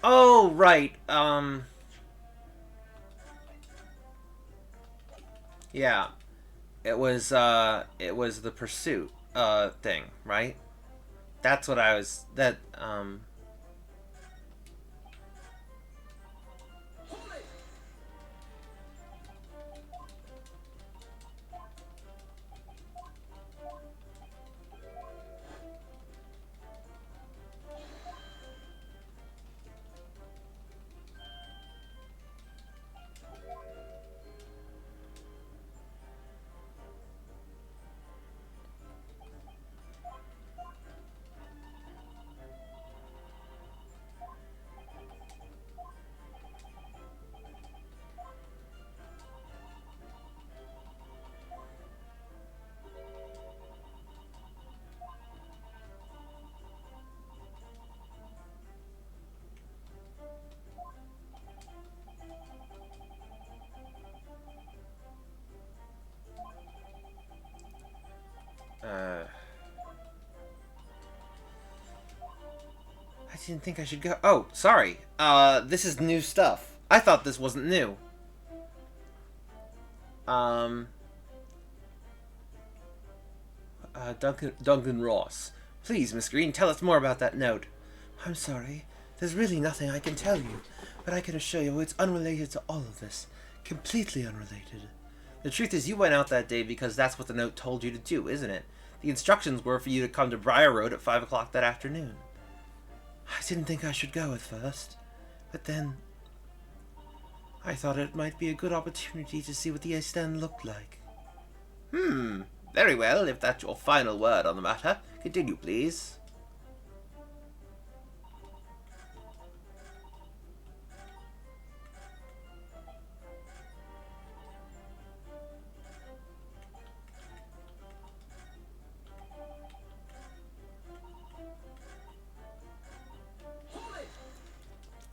Oh, right, yeah. It was the pursuit, thing, right? That's what I was, didn't think I should go. Oh, sorry. This is new stuff. I thought this wasn't new. Duncan Ross. Please, Miss Green, tell us more about that note. I'm sorry. There's really nothing I can tell you, but I can assure you it's unrelated to all of this. Completely unrelated. The truth is, you went out that day because that's what the note told you to do, isn't it? The instructions were for you to come to Briar Road at 5 o'clock that afternoon. I didn't think I should go at first, but then I thought it might be a good opportunity to see what the East End looked like. Very well, if that's your final word on the matter. Continue, please.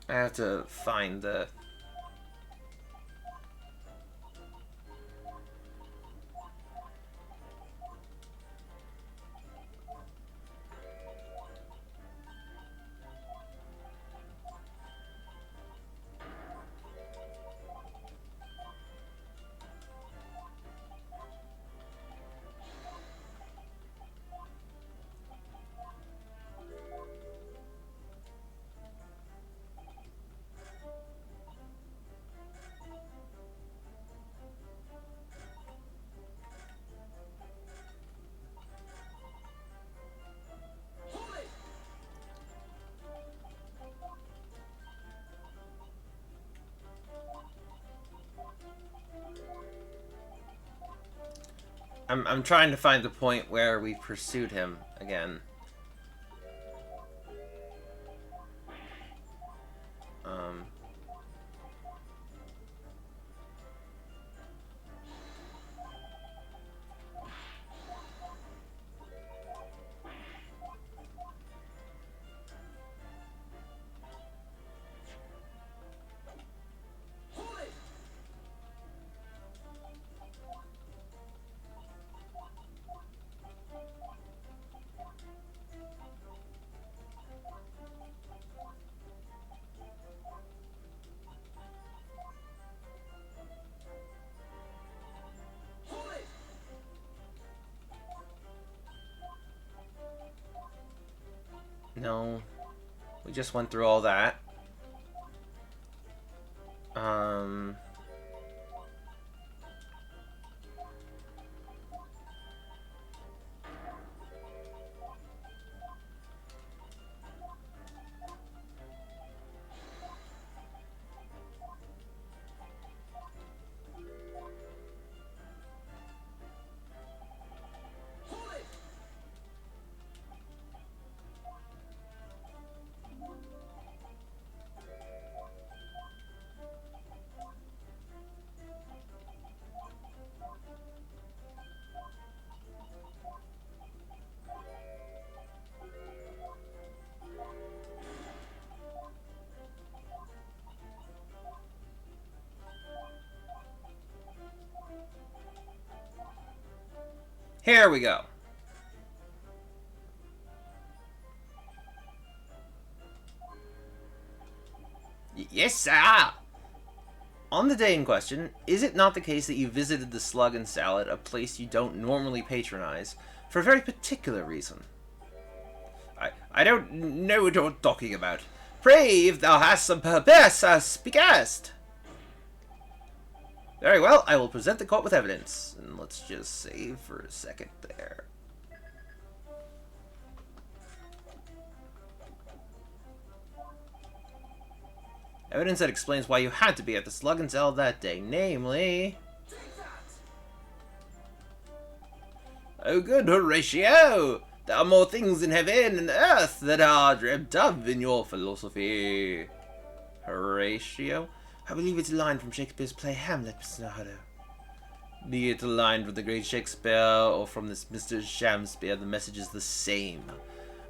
I have to find the... I'm trying to find the point where we pursued him again. No, we just went through all that. Here we go. Yes, sir. On the day in question, is it not the case that you visited the Slug and Salad, a place you don't normally patronize, for a very particular reason? I don't know what you're talking about. Pray, if thou hast some purpose, speakest. Very well, I will present the court with evidence. And let's just save for a second there. Evidence that explains why you had to be at the Slug and Salad that day, namely... Oh, good Horatio! There are more things in heaven and earth that are dreamt of in your philosophy. Horatio? I believe it's a line from Shakespeare's play Hamlet, Mr. Naruto. Be it a line from the great Shakespeare or from this Mr. Shamspeare, the message is the same.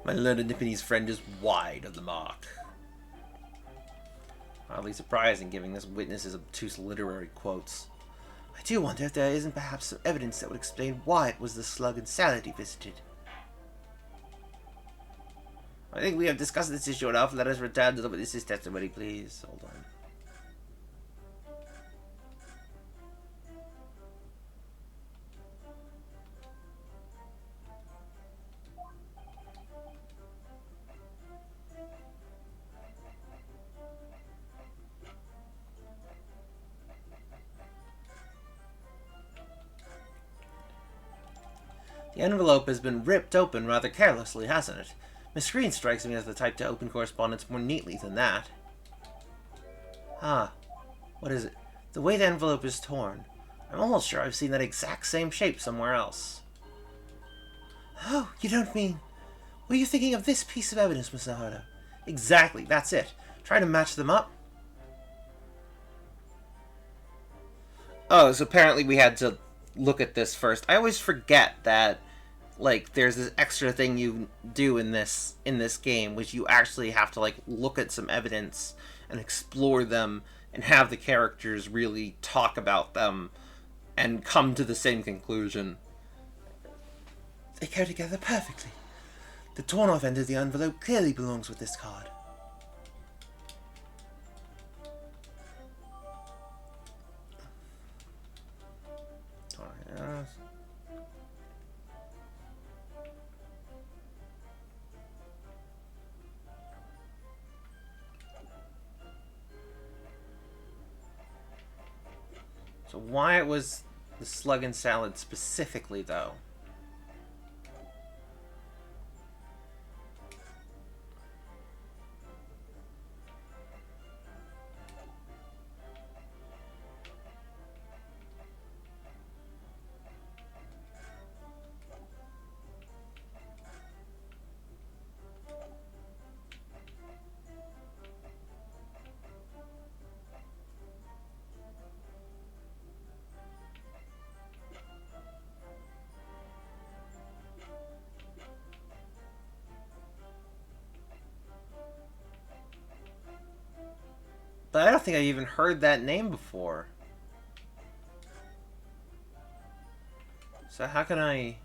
My learned Nipponese friend is wide of the mark. Oddly surprising, giving this witness his obtuse literary quotes. I do wonder if there isn't perhaps some evidence that would explain why it was the Slug and Salad he visited. I think we have discussed this issue enough. Let us return to the witness's testimony, please. Hold on. The envelope has been ripped open rather carelessly, hasn't it? Miss Green strikes me as the type to open correspondence more neatly than that. Ah, what is it? The way the envelope is torn. I'm almost sure I've seen that exact same shape somewhere else. Oh, you don't mean... Were you thinking of this piece of evidence, Miss Naruto? Exactly, that's it. Try to match them up. Oh, so apparently we had to look at this first. I always forget that, like, there's this extra thing you do in this game, which you actually have to, like, look at some evidence and explore them and have the characters really talk about them and come to the same conclusion. They go together perfectly. The torn-off end of the envelope clearly belongs with this card. So why it was the slug and salad specifically, though? But I don't think I even heard that name before. So how can I...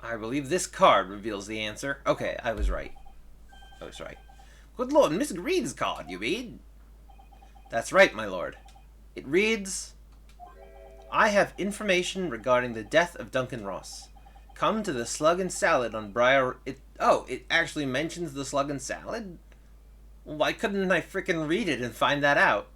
I believe this card reveals the answer. Okay, I was right. I was right. Good lord, Miss Green's card, you mean? That's right, my lord. It reads, I have information regarding the death of Duncan Ross. Come to the Slug and Salad on Briar... it actually mentions the Slug and Salad? Well, why couldn't I frickin' read it and find that out?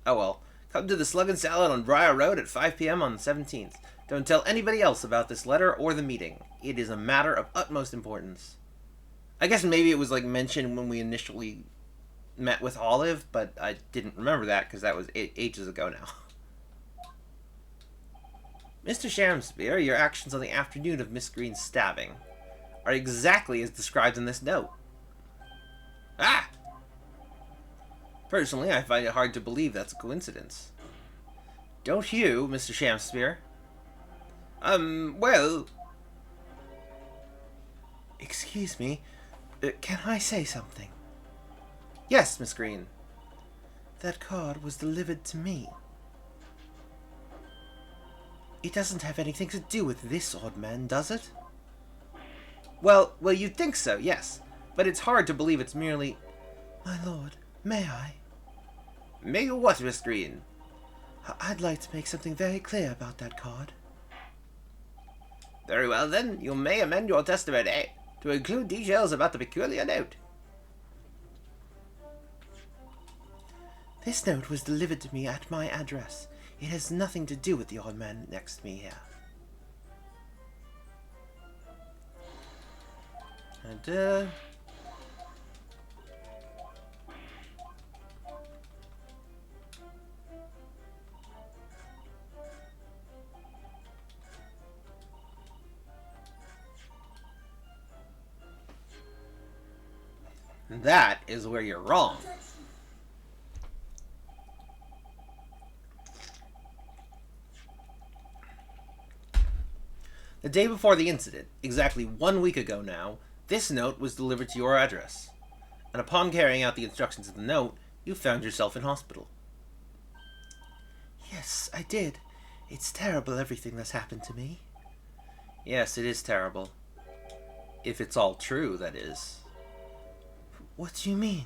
Oh well. Come to the Slug and Salad on Briar Road at 5 p.m. on the 17th. Don't tell anybody else about this letter or the meeting. It is a matter of utmost importance. I guess maybe it was like mentioned when we initially met with Olive, but I didn't remember that because that was ages ago now. Mr. Shamspeare, your actions on the afternoon of Miss Green's stabbing are exactly as described in this note. Ah! Personally, I find it hard to believe that's a coincidence. Don't you, Mr. Shamspeare? Well... Excuse me, can I say something? Yes, Miss Green. That card was delivered to me. It doesn't have anything to do with this odd man, does it? Well, you'd think so, yes. But it's hard to believe it's merely... My lord, may I? May you what, Miss Green? I'd like to make something very clear about that card. Very well, then. You may amend your testimony to include details about the peculiar note. This note was delivered to me at my address. It has nothing to do with the odd man next to me here. And, that is where you're wrong. The day before the incident, exactly 1 week ago now, this note was delivered to your address. And upon carrying out the instructions of the note, you found yourself in hospital. Yes, I did. It's terrible, everything that's happened to me. Yes, it is terrible. If it's all true, that is. What do you mean?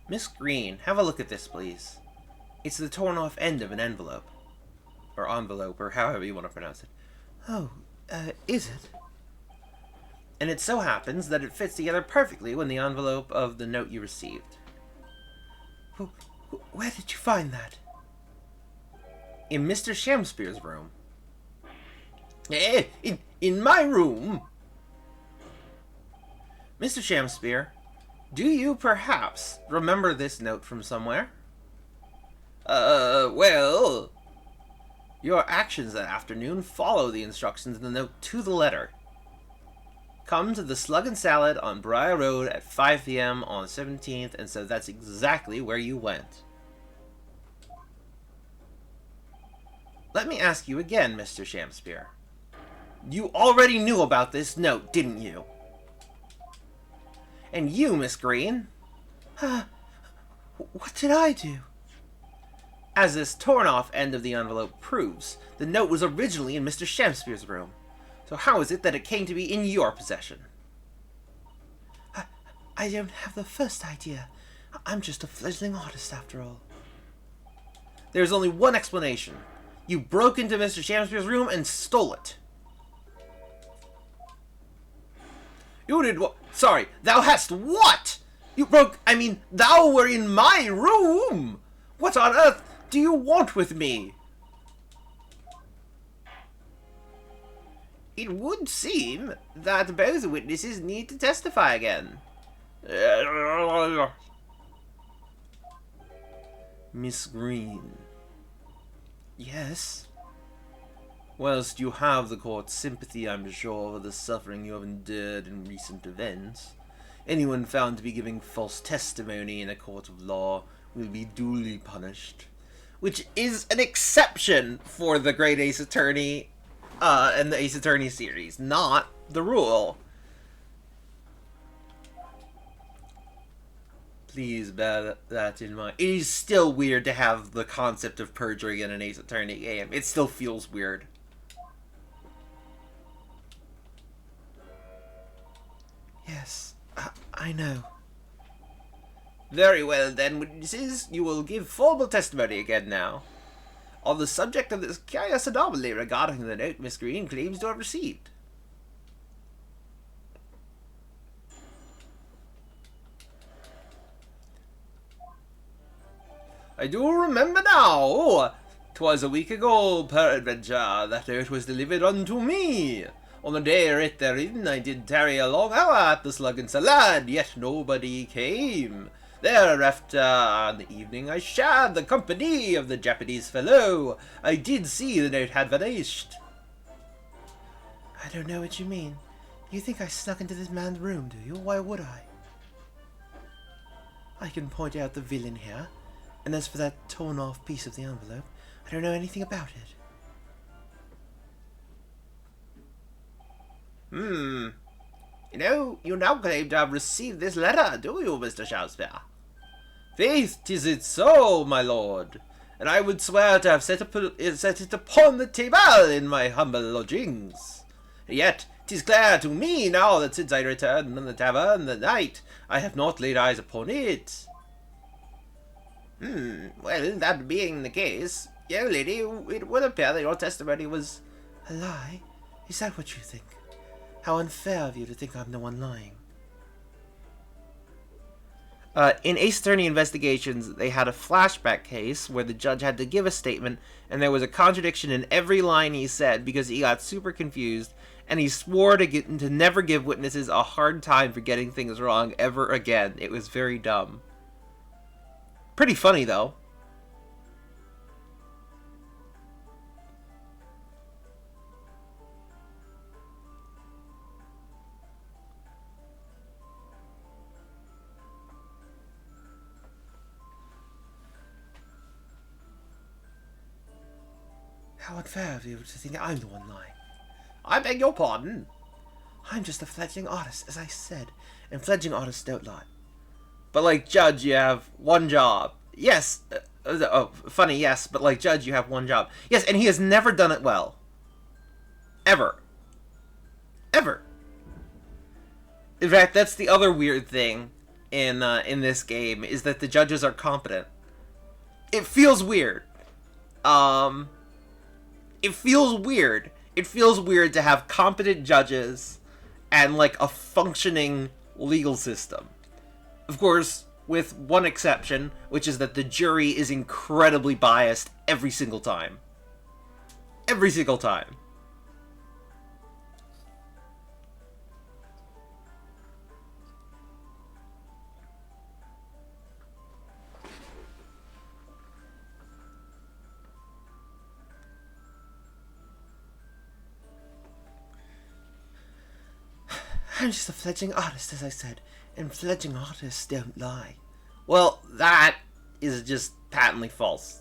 Miss Green, have a look at this, please. It's the torn off end of an envelope. Or envelope, or however you want to pronounce it. Oh, is it? And it so happens that it fits together perfectly with the envelope of the note you received. Where did you find that? In Mr. Shamspeare's room. In my room? Mr. Shamspeare, do you perhaps remember this note from somewhere? Well... Your actions that afternoon follow the instructions in the note to the letter. Come to the Slug and Salad on Briar Road at 5 p.m. on 17th, and so that's exactly where you went. Let me ask you again, Mr. Shamspeare. You already knew about this note, didn't you? And you, Miss Green? What did I do? As this torn-off end of the envelope proves, the note was originally in Mr. Shamspeare's room. So how is it that it came to be in your possession? I don't have the first idea. I'm just a fledgling artist, after all. There's only one explanation. You broke into Mr. Shamspeare's room and stole it. You did what? Sorry, thou hast what? You broke... thou were in my room! What on earth do you want with me? It would seem that both witnesses need to testify again. Miss Green. Yes? Whilst you have the court's sympathy, I'm sure, for the suffering you have endured in recent events, anyone found to be giving false testimony in a court of law will be duly punished. Which is an exception for the Great Ace Attorney and the Ace Attorney series, not the rule. Please bear that in mind. It is still weird to have the concept of perjury in an Ace Attorney game. It still feels weird. Yes, I know. Very well then, witnesses, you will give formal testimony again now. On the subject of this curious anomaly regarding the note Miss Green claims to have received. I do remember now. 'Twas a week ago, peradventure, that note was delivered unto me. On the day writ therein, I did tarry a long hour at the Slug and Salad, yet nobody came. Thereafter, on the evening, I shared the company of the Japanese fellow. I did see the note had vanished. I don't know what you mean. You think I snuck into this man's room, do you? Why would I? I can point out the villain here, and as for that torn-off piece of the envelope, I don't know anything about it. You know, you now claim to have received this letter, do you, Mr. Shamspeare? Faith, 'tis it so, my lord, and I would swear to have set it upon the table in my humble lodgings. Yet, 'tis clear to me now that since I returned from the tavern that night, I have not laid eyes upon it. Well, that being the case, young lady, it would appear that your testimony was a lie. Is that what you think? How unfair of you to think I'm the one lying. In Ace Attorney Investigations, they had a flashback case where the judge had to give a statement, and there was a contradiction in every line he said because he got super confused, and he swore to never give witnesses a hard time for getting things wrong ever again. It was very dumb. Pretty funny, though. How unfair of you to think I'm the one lying. I beg your pardon? I'm just a fledgling artist, as I said, and fledgling artists don't lie. But, like, Judge, you have one job. Yes. Funny, yes, but, like, Judge, you have one job. Yes, and he has never done it well. Ever. Ever. In fact, that's the other weird thing in this game, is that the judges are competent. It feels weird. It feels weird. It feels weird to have competent judges and, like, a functioning legal system. Of course, with one exception, which is that the jury is incredibly biased every single time. Every single time. I'm just a fledgling artist, as I said, and fledgling artists don't lie. Well, that is just patently false.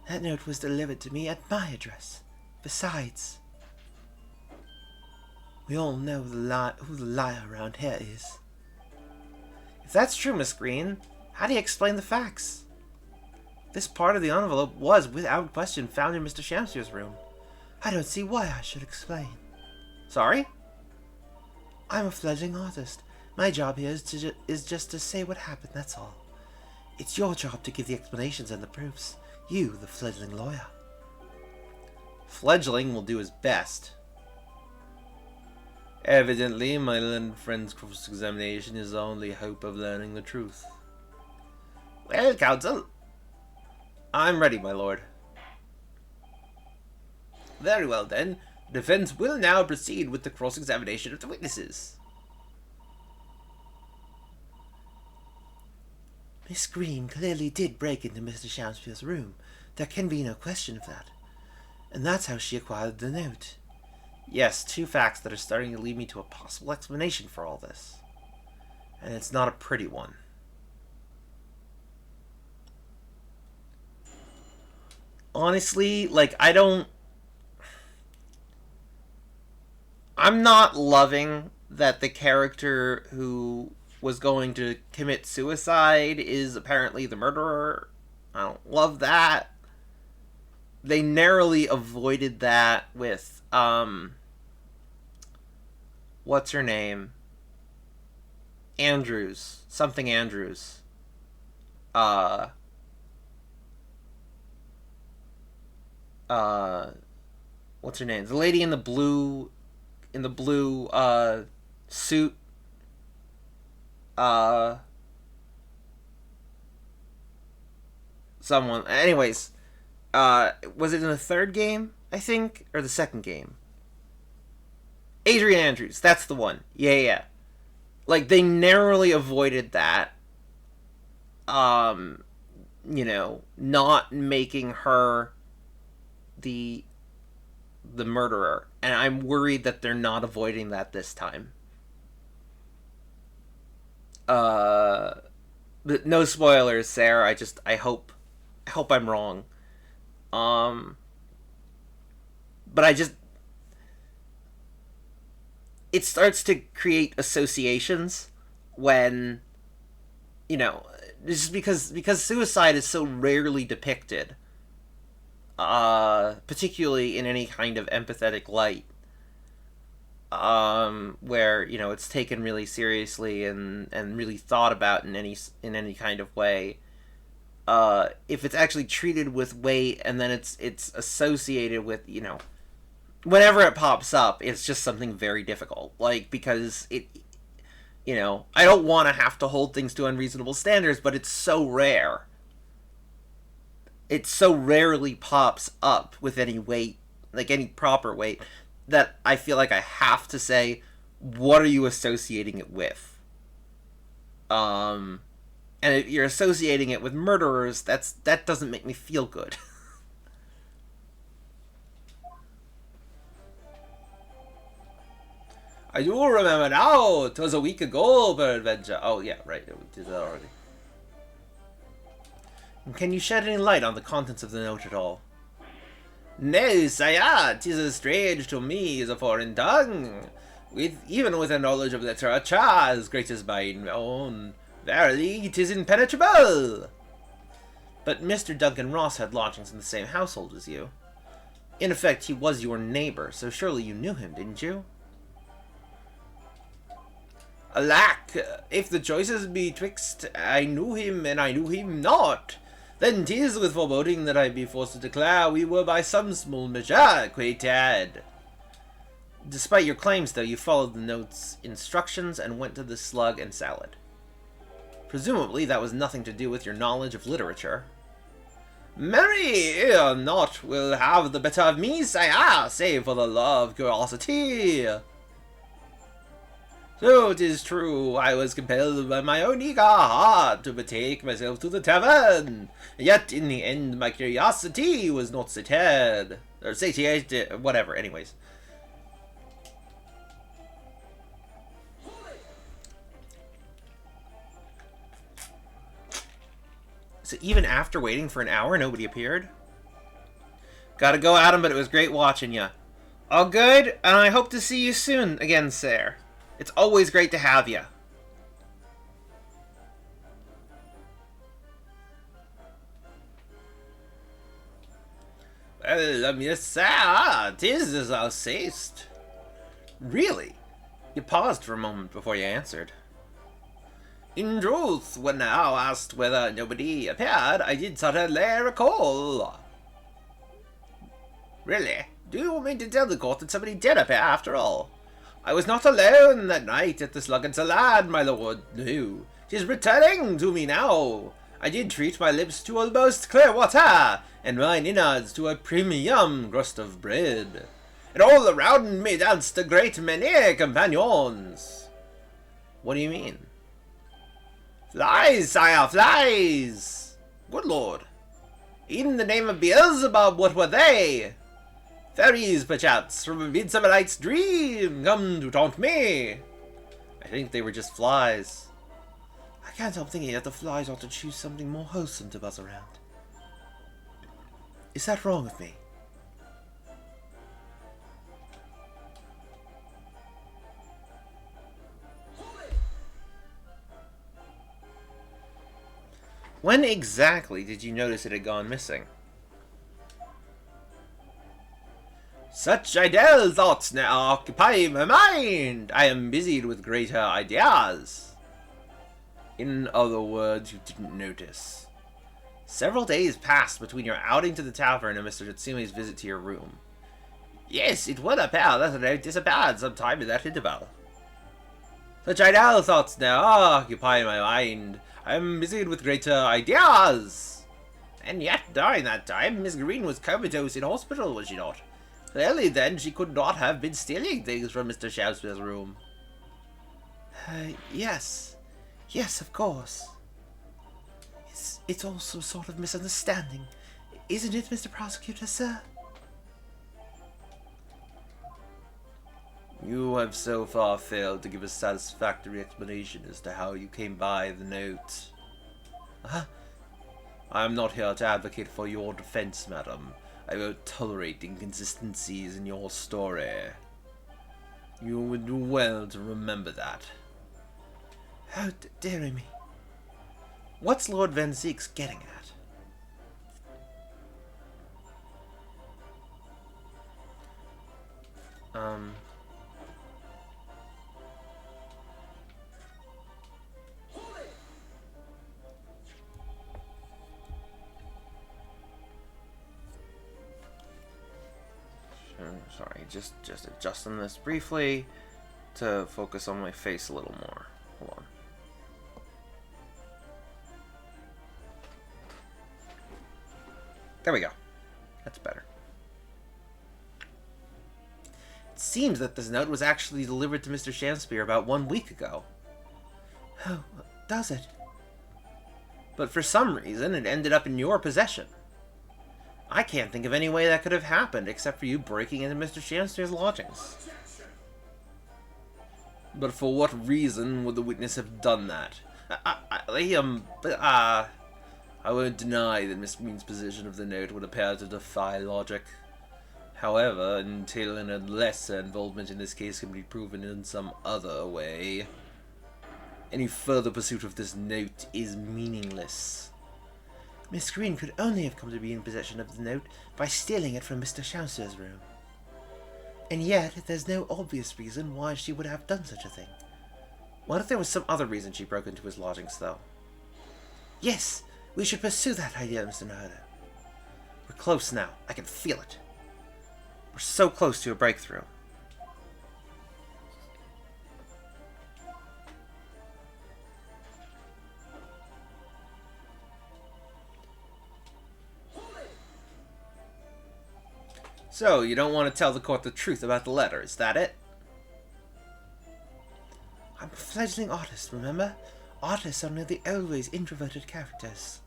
That note was delivered to me at my address. Besides, we all know who the liar around here is. If that's true, Miss Green, how do you explain the facts? This part of the envelope was, without question, found in Mr. Shamsier's room. I don't see why I should explain. Sorry? I'm a fledgling artist. My job here is just to say what happened, that's all. It's your job to give the explanations and the proofs. You, the fledgling lawyer. Fledgling will do his best. Evidently, my learned friend's cross-examination is the only hope of learning the truth. Well, counsel, I'm ready, my lord. Very well, then. The defense will now proceed with the cross-examination of the witnesses. Miss Green clearly did break into Mr. Shamsfield's room. There can be no question of that. And that's how she acquired the note. Yes, two facts that are starting to lead me to a possible explanation for all this. And it's not a pretty one. Honestly, like, I'm not loving that the character who was going to commit suicide is apparently the murderer. I don't love that. They narrowly avoided that with, what's her name? Andrews. Something Andrews. What's her name? The lady in the blue suit. Someone. Anyways, was it in the third game, I think? Or the second game? Adrian Andrews, that's the one. Yeah. Like, they narrowly avoided that. Not making her the murderer. And I'm worried that they're not avoiding that this time. But no spoilers, Sarah. I hope I'm wrong. But it starts to create associations when, just because suicide is so rarely depicted, particularly in any kind of empathetic light, where, it's taken really seriously and really thought about in any kind of way. If it's actually treated with weight and then it's associated with, whenever it pops up, it's just something very difficult. Like, because I don't want to have to hold things to unreasonable standards, but it's so rare. It so rarely pops up with any weight, like any proper weight, that I feel like I have to say, what are you associating it with? And if you're associating it with murderers, that doesn't make me feel good. I do remember now. It was a week ago, peradventure. Oh, yeah, right. We did that already. And can you shed any light on the contents of the note at all? No, sire, 'tis as strange to me as a foreign tongue. Even with a knowledge of literature as great as mine own, verily 'tis impenetrable. But Mr. Duncan Ross had lodgings in the same household as you. In effect, he was your neighbor, so surely you knew him, didn't you? Alack, if the choices be twixt I knew him and I knew him not, then 'tis with foreboding that I be forced to declare we were by some small measure acquainted. Despite your claims, though, you followed the note's instructions and went to the slug and salad. Presumably, that was nothing to do with your knowledge of literature. Marry, naught will have the better of me, sire, save for the love of curiosity. So 'tis true, I was compelled by my own eager heart to betake myself to the tavern, yet in the end my curiosity was not satiated, or satiated, whatever, anyways. So even after waiting for an hour, nobody appeared? Gotta go, Adam, but it was great watching ya. All good, and I hope to see you soon again, sir. It's always great to have you. Well, yes, sir, 'tis as thou say'st. Really? You paused for a moment before you answered. In truth, when thou asked whether nobody appeared, I did certainly recall. Really? Do you mean to tell the court that somebody did appear after all? I was not alone that night at the Slug and Salad, my lord. No, 'tis returning to me now. I did treat my lips to almost clear water, and mine innards to a premium crust of bread. And all around me danced a great many companions. What do you mean? Flies, sire, flies! Good lord. In the name of Beelzebub, what were they? Fairies, perchance, from a Midsummer Night's Dream, come to taunt me. I think they were just flies. I can't help thinking that the flies ought to choose something more wholesome to buzz around. Is that wrong of me? When exactly did you notice it had gone missing? Such idle thoughts now occupy my mind. I am busied with greater ideas. In other words, you didn't notice. Several days passed between your outing to the tavern and Mr. Natsume's visit to your room. Yes, it would appear that the note disappeared sometime in that interval. Such idle thoughts now occupy my mind. I am busied with greater ideas. And yet, during that time, Miss Green was comatose in hospital, was she not? Clearly, then, she could not have been stealing things from Mr. Shakespeare's room. Yes. Yes, of course. It's all some sort of misunderstanding. Isn't it, Mr. Prosecutor, sir? You have so far failed to give a satisfactory explanation as to how you came by the note. I am not here to advocate for your defense, madam. I won't tolerate inconsistencies in your story. You would do well to remember that. How dare me? What's Lord Van Zeek's getting at? Sorry, just adjusting this briefly to focus on my face a little more. Hold on. There we go. That's better. It seems that this note was actually delivered to Mr. Shakespeare about 1 week ago. Oh, does it? But for some reason, it ended up in your possession. I can't think of any way that could have happened except for you breaking into Mr. Shakespeare's lodgings. But for what reason would the witness have done that? I won't deny that Miss Green's position of the note would appear to defy logic. However, until and unless her involvement in this case can be proven in some other way, any further pursuit of this note is meaningless. Miss Green could only have come to be in possession of the note by stealing it from Mr. Chelmsford's room. And yet, there's no obvious reason why she would have done such a thing. What if there was some other reason she broke into his lodgings, though? Yes, we should pursue that idea, Mr. Naruto. We're close now. I can feel it. We're so close to a breakthrough. So, you don't want to tell the court the truth about the letter, is that it? I'm a fledgling artist, remember? Artists are nearly always introverted characters.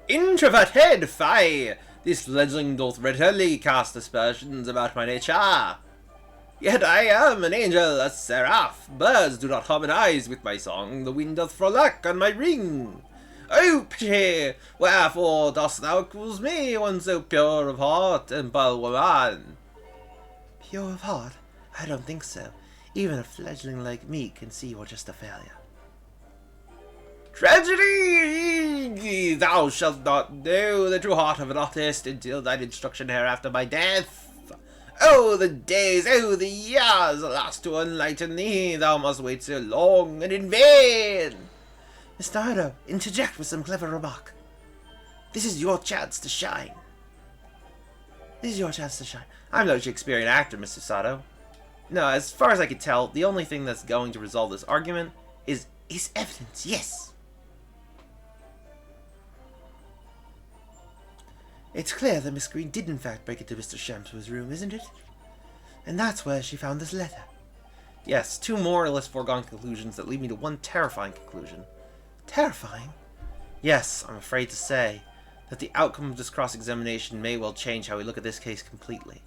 Introverted? Fie! This fledgling doth readily cast aspersions about my nature. Yet I am an angel, a seraph. Birds do not harmonize with my song. The wind doth frolic on my ring. Oh, pity! Wherefore dost thou accuse me, one so pure of heart and bold woman? Pure of heart? I don't think so. Even a fledgling like me can see you're just a failure. Tragedy! Thou shalt not know the true heart of an artist until thine instruction hereafter my death. Oh, the days, oh, the years, alas, to enlighten thee, thou must wait so long and in vain. Mr. Naruto, interject with some clever remark. This is your chance to shine. This is your chance to shine. I'm no Shakespearean actor, Mr. Sato. No, as far as I can tell, the only thing that's going to resolve this argument is evidence, yes. It's clear that Miss Green did in fact break into Mr. Chelmsford's room, isn't it? And that's where she found this letter. Yes, two more or less foregone conclusions that lead me to one terrifying conclusion. Terrifying? Yes, I'm afraid to say that the outcome of this cross-examination may well change how we look at this case completely.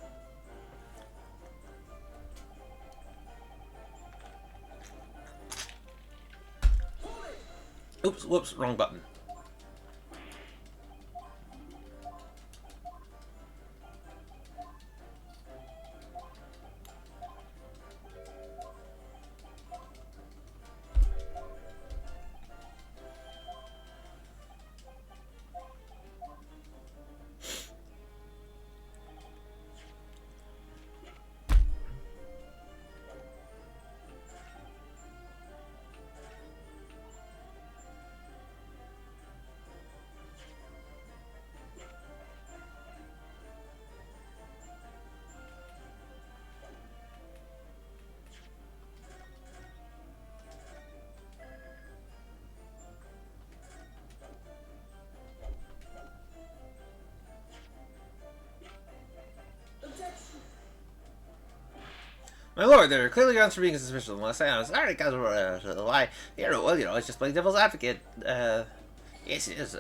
Oops, whoops, wrong button. My lord, there are clearly grounds for being suspicious unless I am sorry, because why? Well, it's just playing devil's advocate. Yes, it is.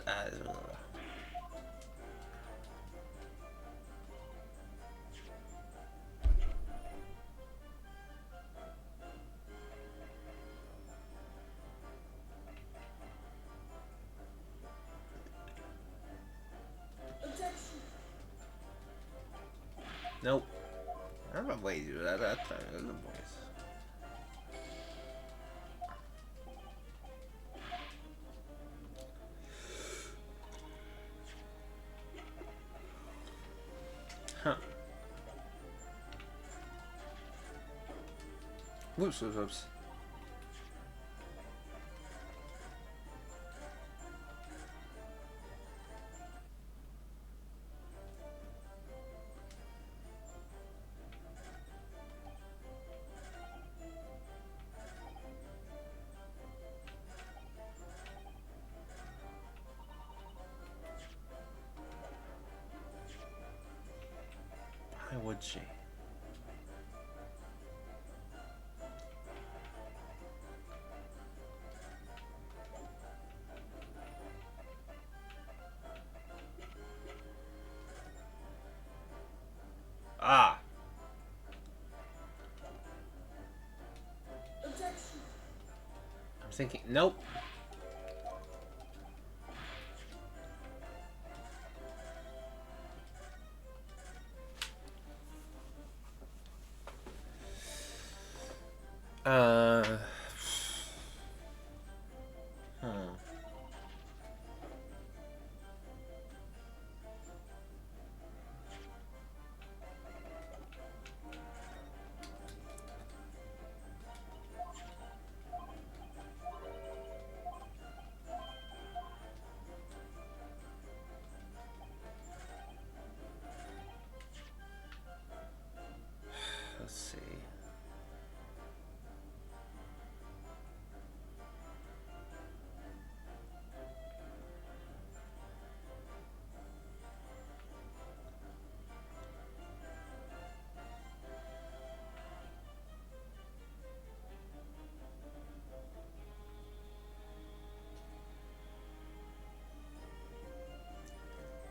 Nope. I don't know why you do that. That's the voice. Huh. Whoops, whoops, whoops. Why would she? Ah. I'm thinking, nope.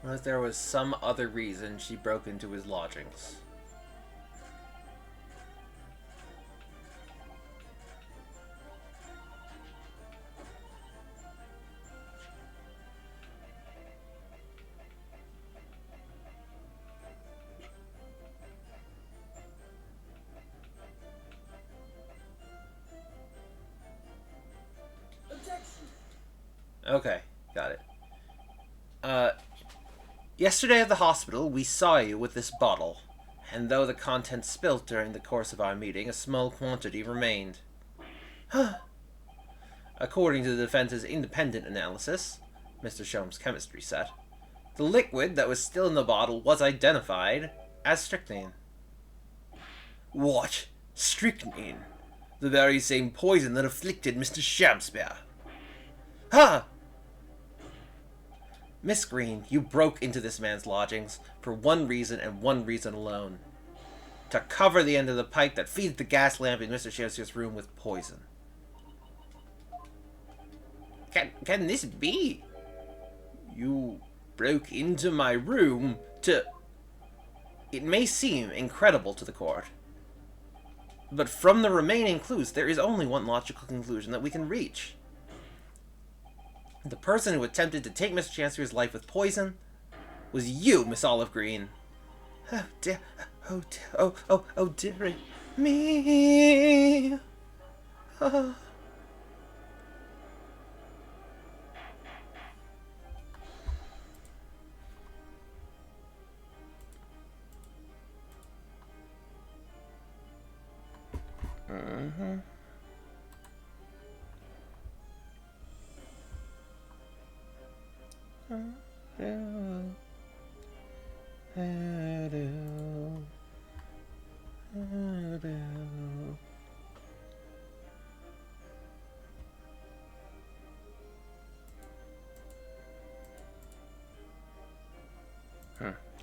Unless there was some other reason she broke into his lodgings. Okay, got it. Yesterday at the hospital, we saw you with this bottle, and though the contents spilt during the course of our meeting, a small quantity remained. According to the defense's independent analysis, Mr. Sholmes' chemistry set, the liquid that was still in the bottle was identified as strychnine. What? Strychnine? The very same poison that afflicted Mr. Shakespeare. Ha! Miss Green, you broke into this man's lodgings for one reason and one reason alone. To cover the end of the pipe that feeds the gas lamp in Mr. Shakespeare's room with poison. Can this be? You broke into my room to... It may seem incredible to the court, but from the remaining clues, there is only one logical conclusion that we can reach. The person who attempted to take Mr. Shakespeare's life with poison was you, Miss Olive Green. Oh dear, oh dearie me. Oh. Mm-hmm.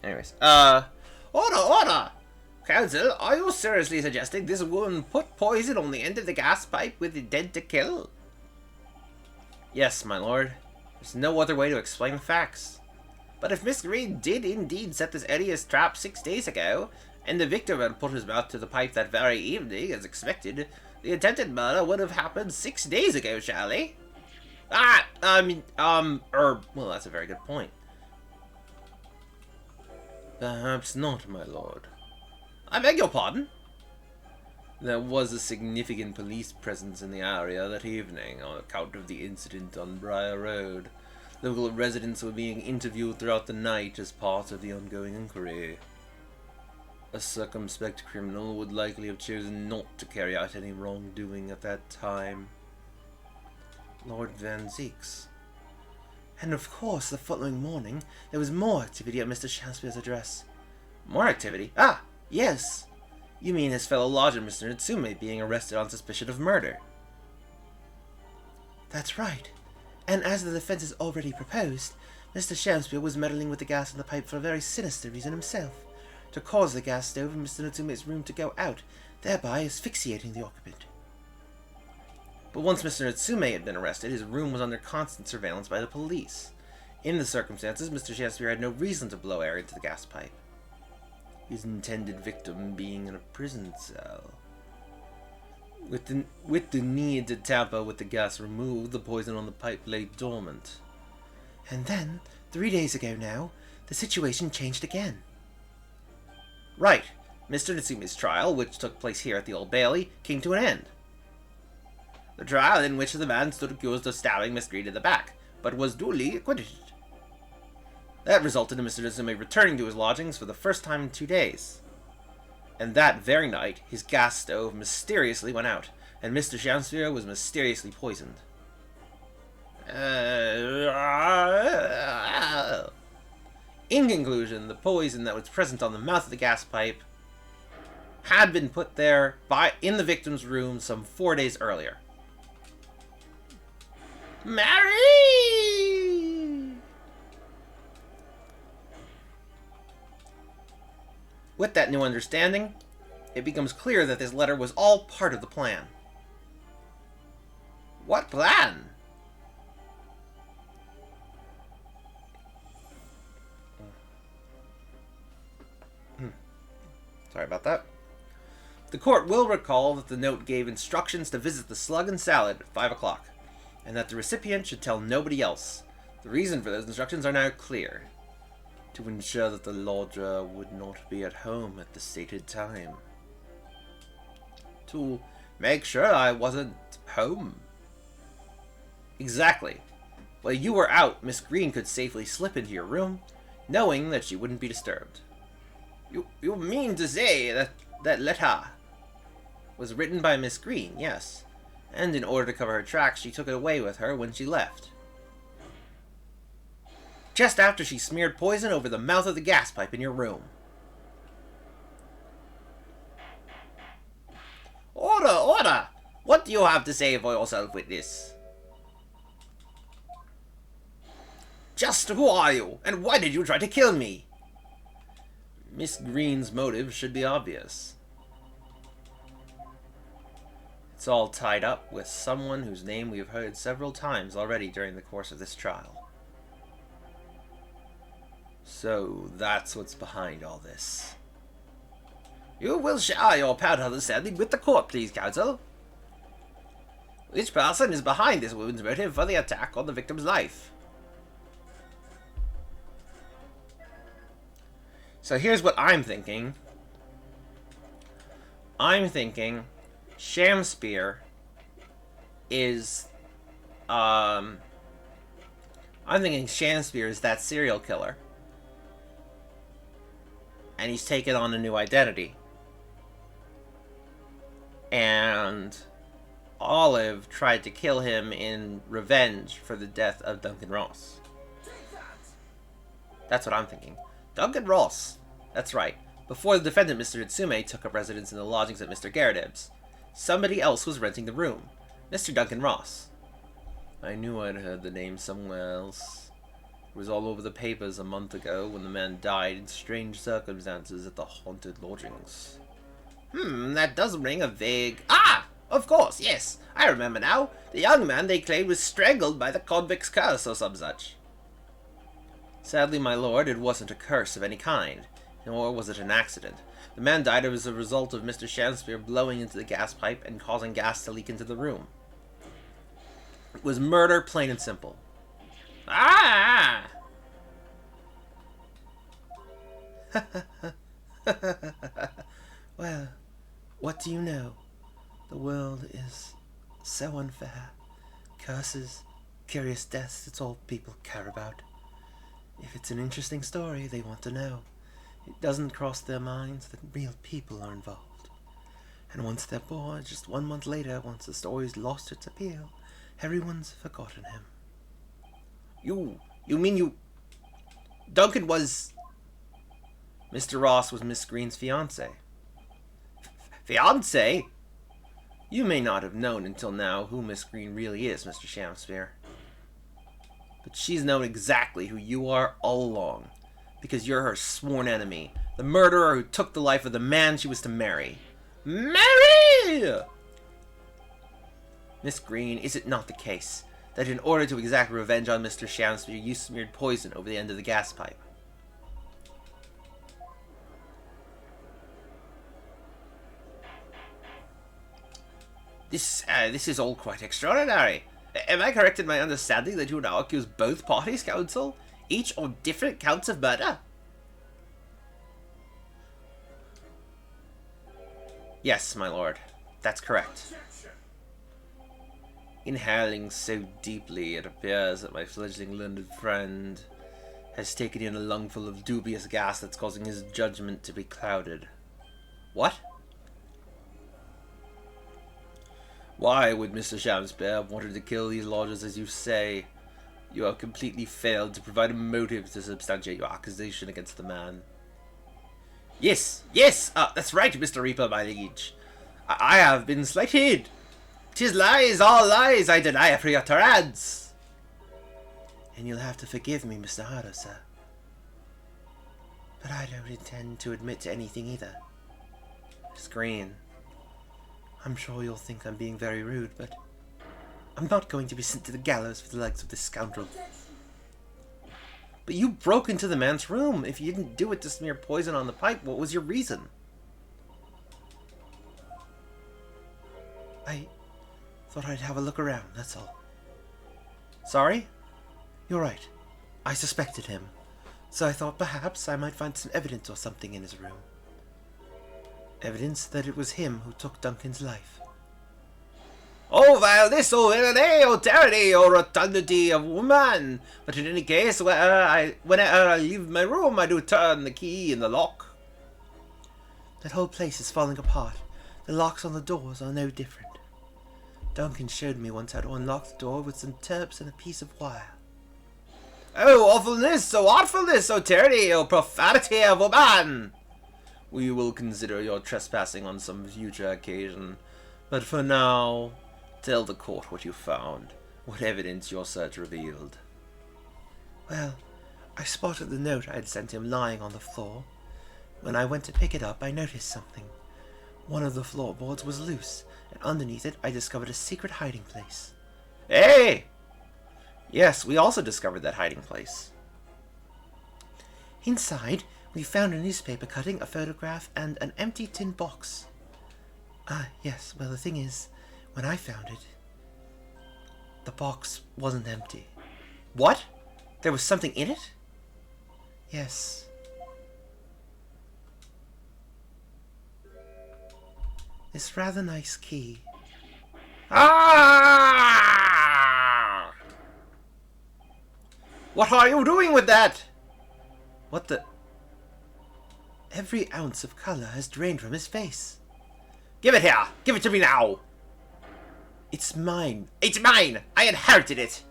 Anyways, order! Counsel, are you seriously suggesting this woman put poison on the end of the gas pipe with intent to kill? Yes, my lord. There's no other way to explain the facts. But if Miss Green did indeed set this hideous trap 6 days ago, and the victim had put his mouth to the pipe that very evening, as expected, the attempted murder would have happened 6 days ago, surely? Well, that's a very good point. Perhaps not, my lord. I beg your pardon? There was a significant police presence in the area that evening on account of the incident on Briar Road. Local residents were being interviewed throughout the night as part of the ongoing inquiry. A circumspect criminal would likely have chosen not to carry out any wrongdoing at that time. Lord Van Zeeks. And of course, the following morning, there was more activity at Mr. Shakespeare's address. More activity? Ah, yes! You mean his fellow lodger, Mr. Natsume, being arrested on suspicion of murder? That's right. And as the defense has already proposed, Mr. Shakespeare was meddling with the gas in the pipe for a very sinister reason himself, to cause the gas stove in Mr. Natsume's room to go out, thereby asphyxiating the occupant. But once Mr. Natsume had been arrested, his room was under constant surveillance by the police. In the circumstances, Mr. Shakespeare had no reason to blow air into the gas pipe. His intended victim being in a prison cell. With the need to tamper with the gas removed, the poison on the pipe lay dormant. And then, 3 days ago now, the situation changed again. Right. Mr. Natsume's trial, which took place here at the Old Bailey, came to an end. The trial in which the man stood accused of stabbing Miss Green in the back, but was duly acquitted. That resulted in Mr. Natsume returning to his lodgings for the first time in 2 days. And that very night, his gas stove mysteriously went out, and Mr. Shakespeare was mysteriously poisoned. In conclusion, the poison that was present on the mouth of the gas pipe had been put there in the victim's room some 4 days earlier. Mary! With that new understanding, it becomes clear that this letter was all part of the plan. What plan? about that. The court will recall that the note gave instructions to visit the Slug and Salad at 5 o'clock, and that the recipient should tell nobody else. The reason for those instructions are now clear. To ensure that the lodger would not be at home at the stated time. To make sure I wasn't home. Exactly. While you were out, Miss Green could safely slip into your room, knowing that she wouldn't be disturbed. You mean to say that letter was written by Miss Green, yes. And in order to cover her tracks, she took it away with her when she left. Just after she smeared poison over the mouth of the gas pipe in your room. Order, order! What do you have to say for yourself, witness? Just who are you, and why did you try to kill me? Miss Green's motive should be obvious. It's all tied up with someone whose name we have heard several times already during the course of this trial. So that's what's behind all this. You will share your part understanding with the court, please, counsel. Which person is behind this woman's motive for the attack on the victim's life? So here's what I'm thinking. I'm thinking Shamspear is I'm thinking Shamspear is that serial killer. And he's taken on a new identity. And Olive tried to kill him in revenge for the death of Duncan Ross. That's what I'm thinking. Duncan Ross. That's right. Before the defendant, Mr. Itsume, took up residence in the lodgings at Mr. Garredib's, somebody else was renting the room. Mr. Duncan Ross. I knew I'd heard the name somewhere else. It was all over the papers a month ago when the man died in strange circumstances at the haunted lodgings. That does ring a vague... Ah! Of course, yes. I remember now. The young man they claimed was strangled by the convict's curse or some such. Sadly, my lord, it wasn't a curse of any kind, nor was it an accident. The man died as a result of Mr. Shamspear blowing into the gas pipe and causing gas to leak into the room. It was murder, plain and simple. Ah! Well, what do you know? The world is so unfair. Curses, curious deaths, it's all people care about. If it's an interesting story, they want to know. It doesn't cross their minds that real people are involved. And once they're bored, just 1 month later, once the story's lost its appeal, everyone's forgotten him. You mean Duncan was... Mr. Ross was Miss Green's fiancé. Fiancé? You may not have known until now who Miss Green really is, Mr. Shamspear. But she's known exactly who you are all along, because you're her sworn enemy, the murderer who took the life of the man she was to marry. Marry! Miss Green, is it not the case that in order to exact revenge on Mr. Shamspear, you smeared poison over the end of the gas pipe? This is all quite extraordinary. Am I correct in my understanding that you now accuse both parties, counsel? Each on different counts of murder? Yes, my lord. That's correct. Inhaling so deeply, it appears that my fledgling learned friend has taken in a lungful of dubious gas that's causing his judgment to be clouded. What? Why would Mr. Shamspear have wanted to kill these lodgers, as you say? You have completely failed to provide a motive to substantiate your accusation against the man. Yes, that's right, Mr. Reaper, my liege. I have been slighted. 'Tis lies, all lies, I deny it for your utterance. And you'll have to forgive me, Mr. Hardo, sir. But I don't intend to admit to anything either. Miss Green. I'm sure you'll think I'm being very rude, but I'm not going to be sent to the gallows for the legs of this scoundrel. But you broke into the man's room. If you didn't do it to smear poison on the pipe, what was your reason? Thought I'd have a look around, that's all. Sorry? You're right. I suspected him, so I thought perhaps I might find some evidence or something in his room. Evidence that it was him who took Duncan's life. Oh, well, this, oh, villainy, oh, tyranny, oh, rotundity of woman. But in any case, whenever I leave my room, I do turn the key in the lock. That whole place is falling apart. The locks on the doors are no different. Duncan showed me once how to unlock the door with some turps and a piece of wire. Oh, awfulness, oh, artfulness, oh, tyranny, oh, profanity of woman. We will consider your trespassing on some future occasion. But for now, tell the court what you found, what evidence your search revealed. Well, I spotted the note I had sent him lying on the floor. When I went to pick it up, I noticed something. One of the floorboards was loose, and underneath it I discovered a secret hiding place. Hey! Yes, we also discovered that hiding place. Inside, we found a newspaper cutting, a photograph, and an empty tin box. Ah, yes, well, the thing is, when I found it, the box wasn't empty. What? There was something in it? Yes. This rather nice key. Ah! What are you doing with that? What the... Every ounce of color has drained from his face. Give it here! Give it to me now! It's mine. It's mine! I inherited it!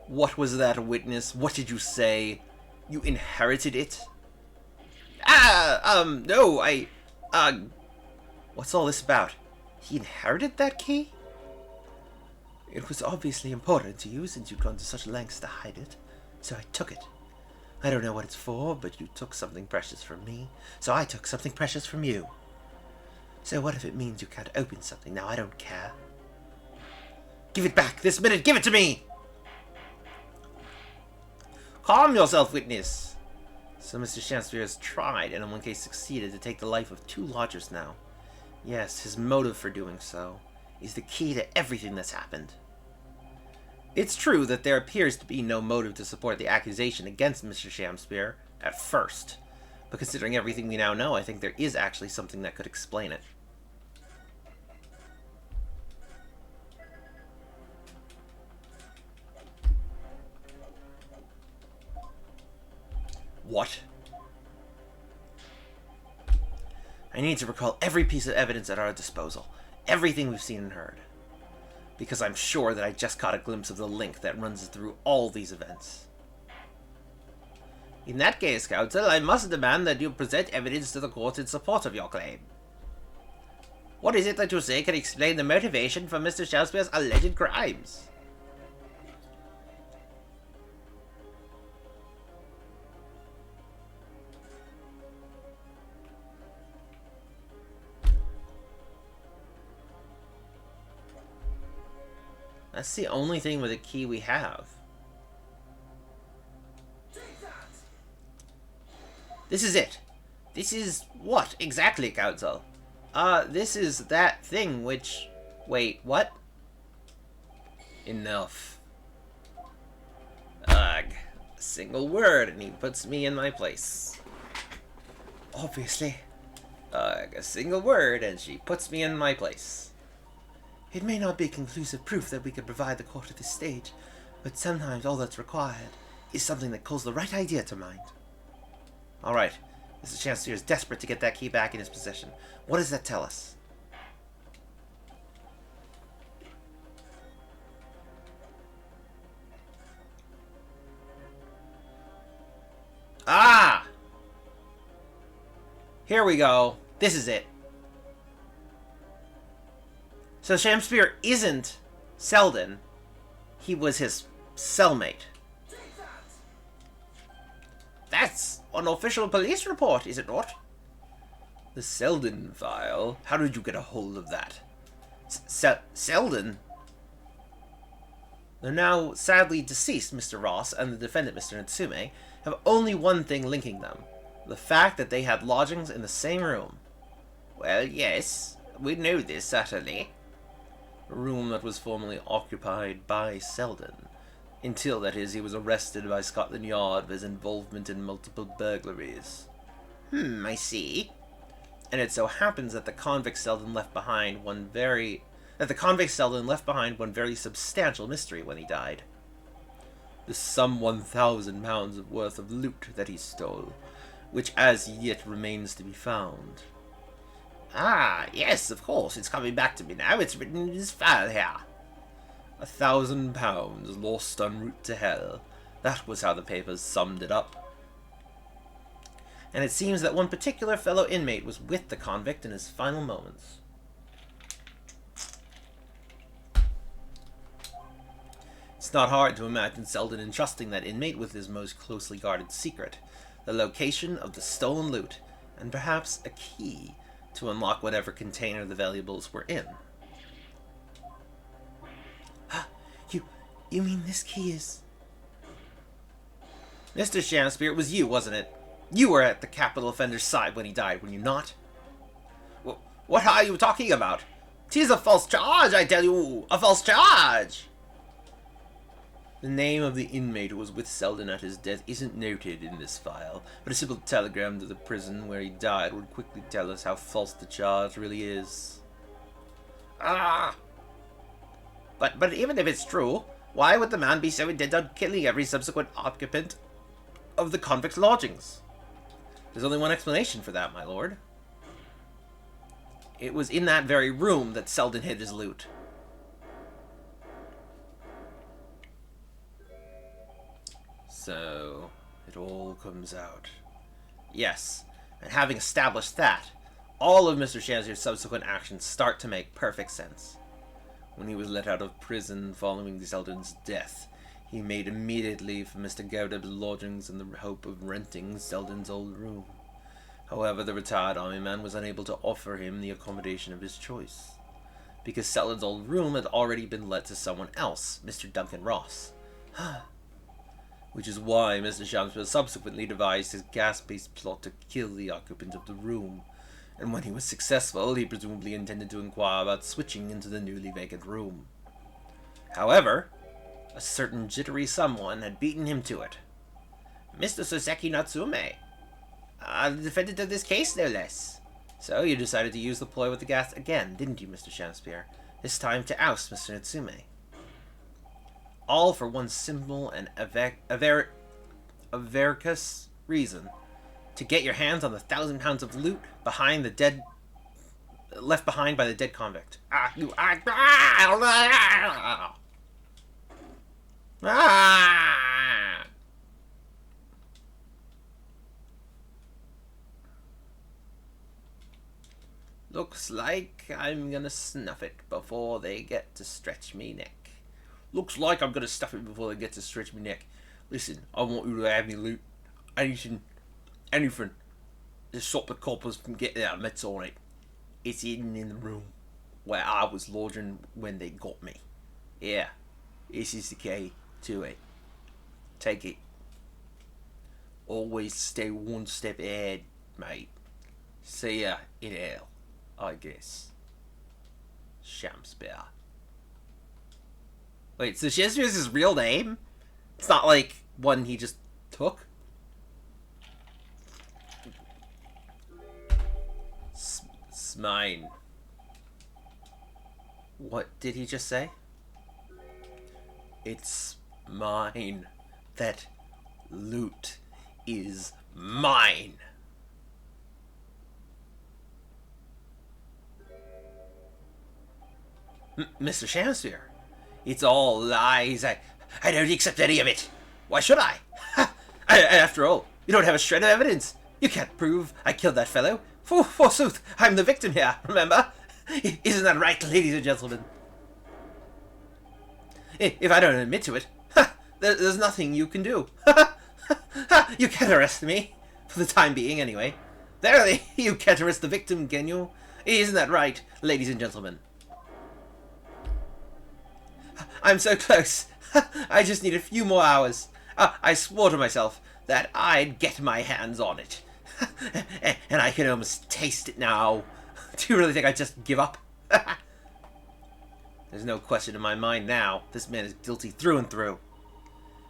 What was that, witness? What did you say? You inherited it? No, What's all this about? He inherited that key? It was obviously important to you since you'd gone to such lengths to hide it, so I took it. I don't know what it's for, but you took something precious from me, so I took something precious from you. So what if it means you can't open something now? I don't care. Give it back this minute! Give it to me! Calm yourself, witness. So Mr. Shakespeare has tried, and in one case succeeded, to take the life of 2 lodgers now. Yes, his motive for doing so is the key to everything that's happened. It's true that there appears to be no motive to support the accusation against Mr. Shakespeare at first, but considering everything we now know, I think there is actually something that could explain it. What? I need to recall every piece of evidence at our disposal, everything we've seen and heard, because I'm sure that I just caught a glimpse of the link that runs through all these events. In that case, counsel, I must demand that you present evidence to the court in support of your claim. What is it that you say can explain the motivation for Mr. Shakespeare's alleged crimes? That's the only thing with a key we have. This is it. This is what exactly, counsel? This is that thing which... Wait, what? Enough. Ugh. A single word and he puts me in my place. obviously. Ugh. A single word and she puts me in my place. It may not be conclusive proof that we could provide the court at this stage, but sometimes all that's required is something that calls the right idea to mind. Alright, Mr. Chancellor is desperate to get that key back in his possession. What does that tell us? Ah! Here we go. This is it. So Shakespeare isn't Selden. He was his cellmate. That's an official police report, is it not? The Selden file? How did you get a hold of that? Selden? The now sadly deceased Mr. Ross and the defendant Mr. Natsume have only one thing linking them. The fact that they had lodgings in the same room. Well, yes, we know this, certainly. a room that was formerly occupied by Selden, until, that is, he was arrested by Scotland Yard for his involvement in multiple burglaries. I see. And it so happens that the convict Selden left behind one very substantial mystery when he died. The some £1,000 worth of loot that he stole, which as yet remains to be found. Ah, yes, of course, it's coming back to me now. It's written in his file here. £1,000 lost en route to hell. That was how the papers summed it up. And it seems that one particular fellow inmate was with the convict in his final moments. It's not hard to imagine Selden entrusting that inmate with his most closely guarded secret, the location of the stolen loot, and perhaps a key to unlock whatever container the valuables were in. You mean this key is... Mr. Shamspear, it was you, wasn't it? You were at the capital offender's side when he died, were you not? What are you talking about? 'Tis a false charge, I tell you! A false charge! The name of the inmate who was with Selden at his death isn't noted in this file, but a simple telegram to the prison where he died would quickly tell us how false the charge really is. Ah! But even if it's true, why would the man be so intent on killing every subsequent occupant of the convict's lodgings? There's only one explanation for that, my lord. It was in that very room that Selden hid his loot. So, it all comes out. Yes, and having established that, all of Mr. Shamspear's subsequent actions start to make perfect sense. When he was let out of prison following Selden's death, he made immediately for Mr. Gowdeb's lodgings in the hope of renting Selden's old room. However, the retired army man was unable to offer him the accommodation of his choice, because Selden's old room had already been let to someone else, Mr. Duncan Ross. Which is why Mr. Shamspear subsequently devised his gas-based plot to kill the occupant of the room, and when he was successful, he presumably intended to inquire about switching into the newly vacant room. However, a certain jittery someone had beaten him to it. Mr. Soseki Natsume, the defendant of this case, no less. So you decided to use the ploy with the gas again, didn't you, Mr. Shamspear? This time to oust Mr. Natsume. All for one simple and avaricious reason: to get your hands on the £1,000 of loot left behind by the dead convict. Looks like I'm gonna snuff it before they get to stretch me neck. Looks like I'm gonna stuff it before they get to stretch me neck. Listen, I want you to have me loot. Anything to stop the coppers from getting our mitts on it. It's hidden in the room where I was lodging when they got me. Yeah, this is the key to it. Take it. Always stay one step ahead, mate. See ya in hell, I guess. Shamspear. Wait, so Shamspear is his real name? It's not like one he just took? It's mine. What did he just say? It's mine. That loot is mine. Mr. Shamspear, it's all lies. I don't accept any of it. Why should I? After all, you don't have a shred of evidence. You can't prove I killed that fellow. Forsooth, I'm the victim here, remember? Isn't that right, ladies and gentlemen? If I don't admit to it, there's nothing you can do. You can't arrest me. For the time being, anyway. Verily, you can't arrest the victim, can you? Isn't that right, ladies and gentlemen? I'm so close. I just need a few more hours. I swore to myself that I'd get my hands on it. And I can almost taste it now. Do you really think I'd just give up? There's no question in my mind now. This man is guilty through and through.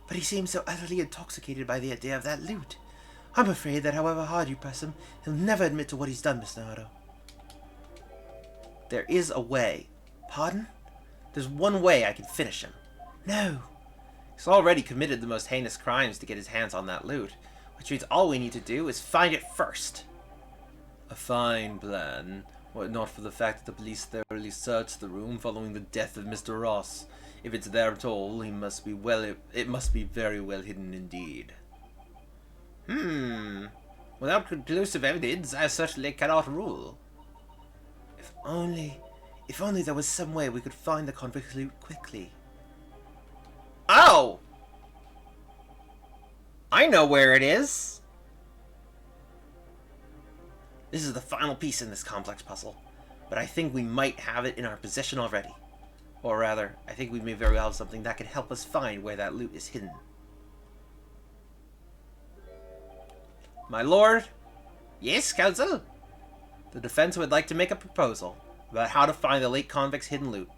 But he seems so utterly intoxicated by the idea of that loot. I'm afraid that however hard you press him, he'll never admit to what he's done, Mr. Naruto. There is a way. Pardon? There's one way I can finish him. No. He's already committed the most heinous crimes to get his hands on that loot, which means all we need to do is find it first. A fine plan, were it not for the fact that the police thoroughly searched the room following the death of Mr. Ross. If it's there at all, it must be very well hidden indeed. Without conclusive evidence, I certainly cannot rule. If only there was some way we could find the convict's loot quickly. Oh! I know where it is! This is the final piece in this complex puzzle, but I think we might have it in our possession already. Or rather, I think we may very well have something that can help us find where that loot is hidden. My lord? Yes, counsel? The defense would like to make a proposal about how to find the late convict's hidden loot.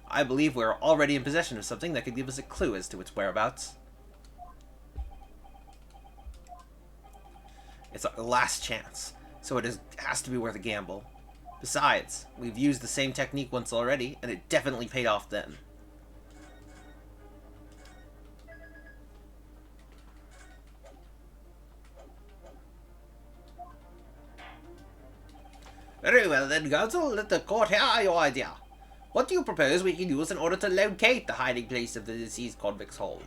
I believe we are already in possession of something that could give us a clue as to its whereabouts. It's our last chance, so it has to be worth a gamble. Besides, we've used the same technique once already, and it definitely paid off then. Very well then, counsel, let the court hear your idea. What do you propose we can use in order to locate the hiding place of the deceased convict's home?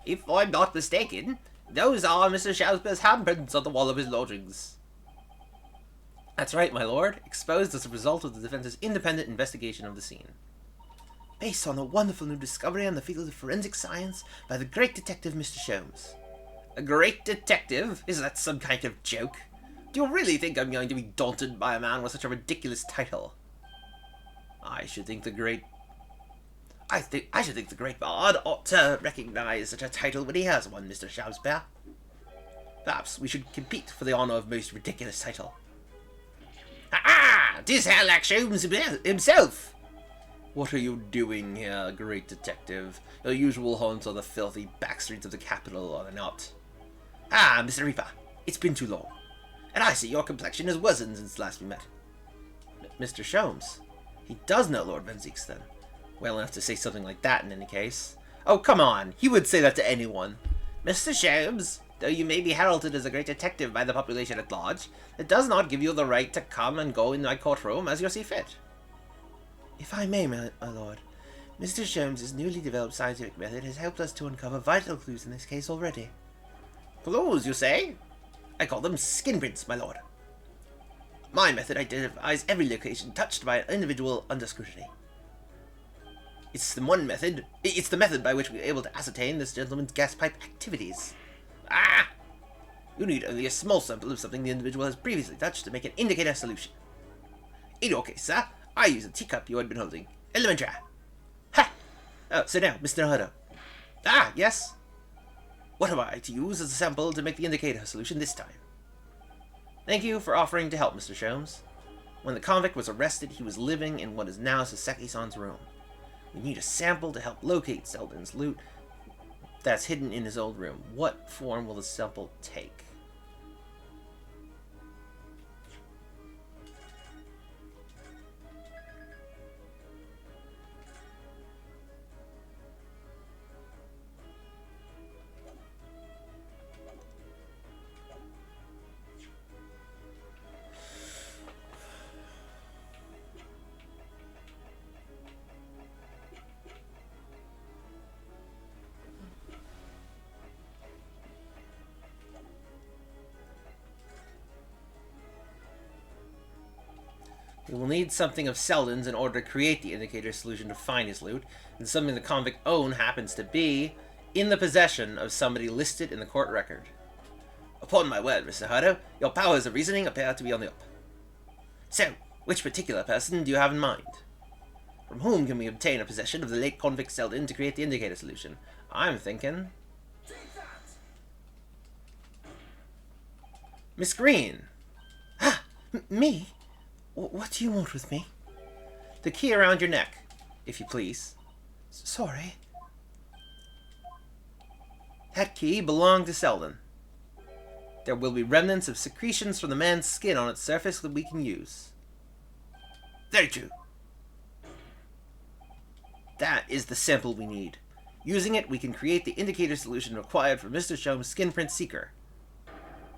If I'm not mistaken, those are Mr. Shamspear's handprints on the wall of his lodgings. That's right, my lord, exposed as a result of the defense's independent investigation of the scene. Based on a wonderful new discovery in the field of forensic science by the great detective Mr. Sholmes. A great detective? Is that some kind of joke? Do you really think I'm going to be daunted by a man with such a ridiculous title? I should think the great bard ought to recognize such a title when he has one, Mr. Shamspear. Perhaps we should compete for the honor of most ridiculous title. Ah! 'Tis Sherlock Sholmes himself! What are you doing here, great detective? Your usual haunts are the filthy back streets of the capital, are they not? Ah, Mr. Reaper, it's been too long. And I see your complexion has worsened since last we met. Mr. Sholmes? He does know Lord Van Zieks, then. Well enough to say something like that, in any case. Oh, come on! He would say that to anyone. Mr. Sholmes, though you may be heralded as a great detective by the population at large, it does not give you the right to come and go in my courtroom as you see fit. If I may, my lord, Mr. Sholmes' newly developed scientific method has helped us to uncover vital clues in this case already. Clues, you say? I call them skin prints, my lord. My method identifies every location touched by an individual under scrutiny. It's the method by which we are able to ascertain this gentleman's gas pipe activities. Ah! You need only a small sample of something the individual has previously touched to make an indicator solution. In your case, sir, I use a teacup you had been holding. Elementary. Ha! Oh, so now, Mr. Naruto. Ah, yes? What am I to use as a sample to make the indicator solution this time? Thank you for offering to help, Mr. Sholmes. When the convict was arrested, he was living in what is now Saseki-san's room. We need a sample to help locate Selden's loot that's hidden in his old room. What form will the sample take? We will need something of Selden's in order to create the indicator solution to find his loot, and something the convict own happens to be in the possession of somebody listed in the court record. Upon my word, Mr. Naruto, your powers of reasoning appear to be on the up. So, which particular person do you have in mind? From whom can we obtain a possession of the late convict Selden to create the indicator solution? I'm thinking... Miss Green. Ah, me? What do you want with me? The key around your neck, if you please. Sorry. That key belonged to Selden. There will be remnants of secretions from the man's skin on its surface that we can use. Very true. That is the sample we need. Using it, we can create the indicator solution required for Mr. Sholmes' skin print seeker,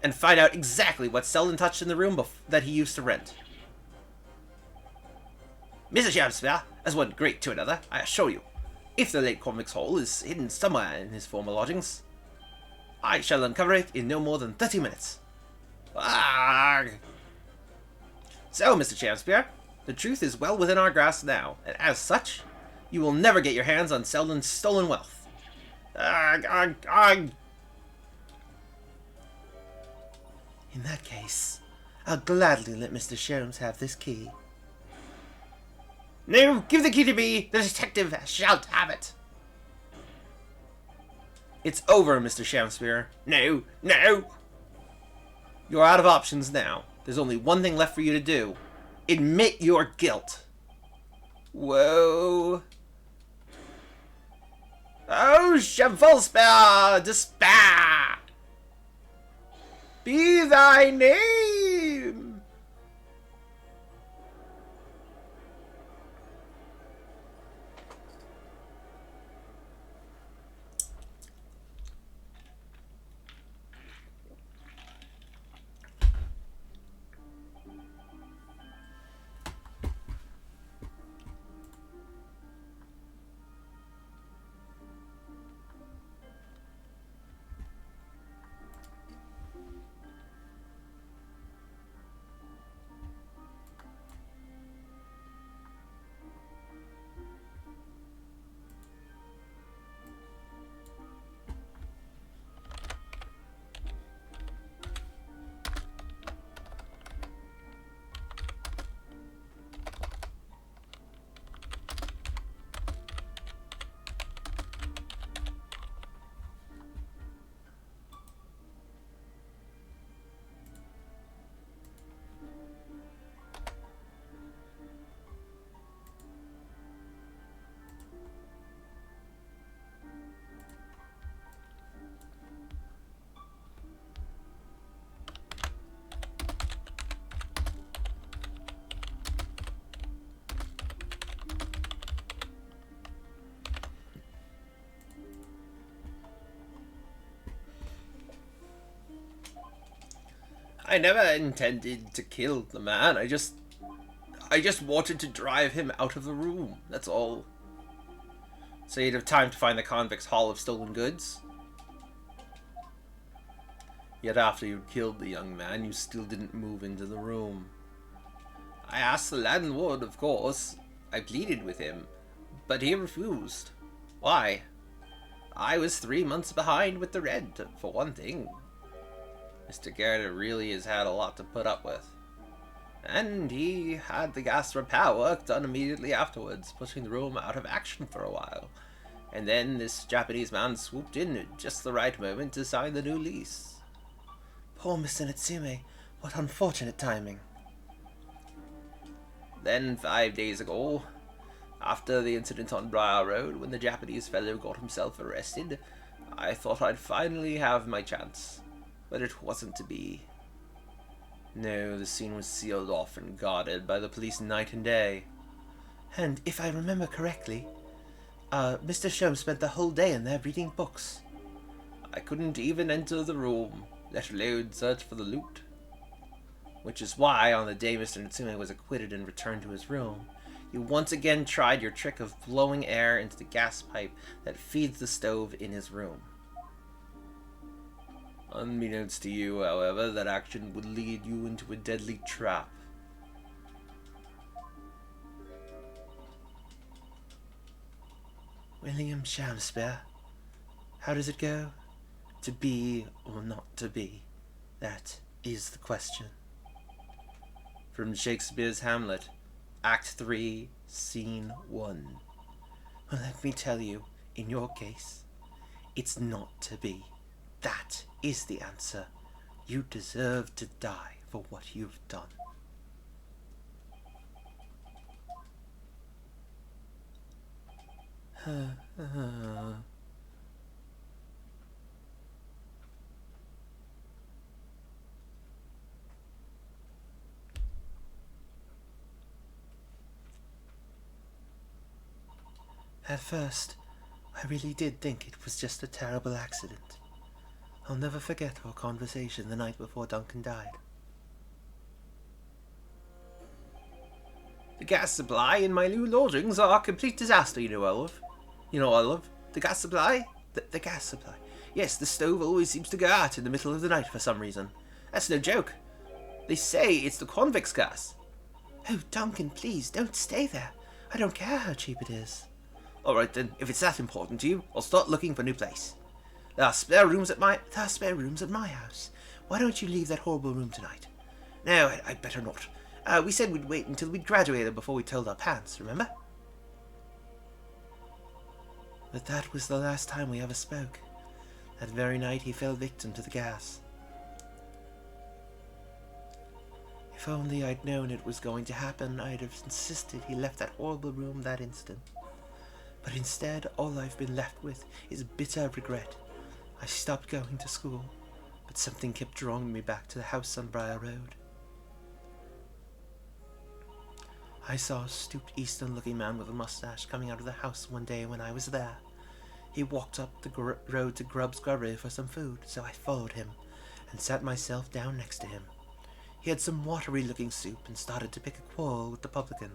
and find out exactly what Selden touched in the room that he used to rent. Mr. Shamspare has one great to another, I assure you. If the late convict's hole is hidden somewhere in his former lodgings, I shall uncover it in no more than 30 minutes. Arrgh. So, Mr. Shamspare, the truth is well within our grasp now, and as such, you will never get your hands on Selden's stolen wealth. Arrgh, arrgh, arrgh. In that case, I'll gladly let Mr. Sholmes have this key. No, give the key to me. The detective shall have it. It's over, Mr. Shamspare. No, no. You're out of options now. There's only one thing left for you to do. Admit your guilt. Whoa. Oh, Shamfulspare, despair. Be thy name. I never intended to kill the man. I just wanted to drive him out of the room. That's all. So you'd have time to find the convict's haul of stolen goods. Yet after you'd killed the young man, you still didn't move into the room. I asked the landlord, of course. I pleaded with him, but he refused. Why? I was 3 months behind with the rent, for one thing. Mr. Garrett really has had a lot to put up with. And he had the gas repair work done immediately afterwards, pushing the room out of action for a while. And then this Japanese man swooped in at just the right moment to sign the new lease. Poor Mr. Natsume, what unfortunate timing. Then 5 days ago, after the incident on Briar Road, when the Japanese fellow got himself arrested, I thought I'd finally have my chance. But it wasn't to be. No, the scene was sealed off and guarded by the police night and day. And if I remember correctly, Mr. Sholmes spent the whole day in there reading books. I couldn't even enter the room, let alone search for the loot. Which is why, on the day Mr. Natsume was acquitted and returned to his room, you once again tried your trick of blowing air into the gas pipe that feeds the stove in his room. Unbeknownst to you, however, that action would lead you into a deadly trap. William Shamspare, how does it go? To be or not to be? That is the question. From Shakespeare's Hamlet, Act 3, Scene 1. Well, let me tell you, in your case, it's not to be. That is the answer. You deserve to die for what you've done. At first, I really did think it was just a terrible accident. I'll never forget our conversation the night before Duncan died. The gas supply in my new lodgings are a complete disaster, you know, Olive. You know, Olive, the gas supply? The gas supply. Yes, the stove always seems to go out in the middle of the night for some reason. That's no joke. They say it's the convict's gas. Oh, Duncan, please, don't stay there. I don't care how cheap it is. Alright then, if it's that important to you, I'll start looking for a new place. There are spare rooms at my house. Why don't you leave that horrible room tonight? No, I'd better not. We said we'd wait until we'd graduated before we told our parents, remember? But that was the last time we ever spoke. That very night he fell victim to the gas. If only I'd known it was going to happen, I'd have insisted he left that horrible room that instant. But instead, all I've been left with is bitter regret. I stopped going to school, but something kept drawing me back to the house on Briar Road. I saw a stooped eastern-looking man with a mustache coming out of the house one day when I was there. He walked up the road to Grubb's Grubbery for some food, so I followed him and sat myself down next to him. He had some watery-looking soup and started to pick a quarrel with the publican.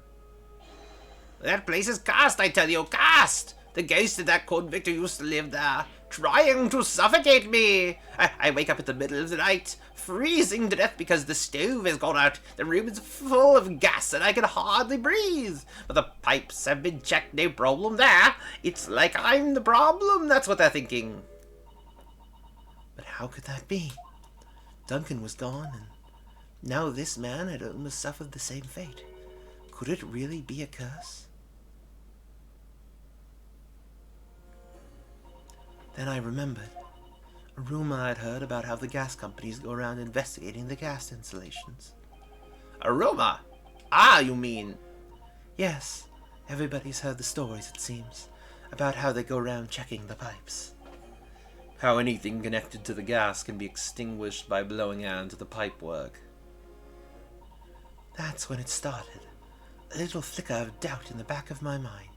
That place is cursed, I tell you, cursed! The ghost of that convict who used to live there, trying to suffocate me! I wake up in the middle of the night, freezing to death because the stove has gone out. The room is full of gas and I can hardly breathe. But the pipes have been checked, no problem there. It's like I'm the problem, that's what they're thinking. But how could that be? Duncan was gone, and now this man had almost suffered the same fate. Could it really be a curse? Then I remembered a rumor I'd heard about how the gas companies go around investigating the gas installations. A rumor? Ah, you mean? Yes, everybody's heard the stories, it seems, about how they go around checking the pipes. How anything connected to the gas can be extinguished by blowing air into the pipework. That's when it started. A little flicker of doubt in the back of my mind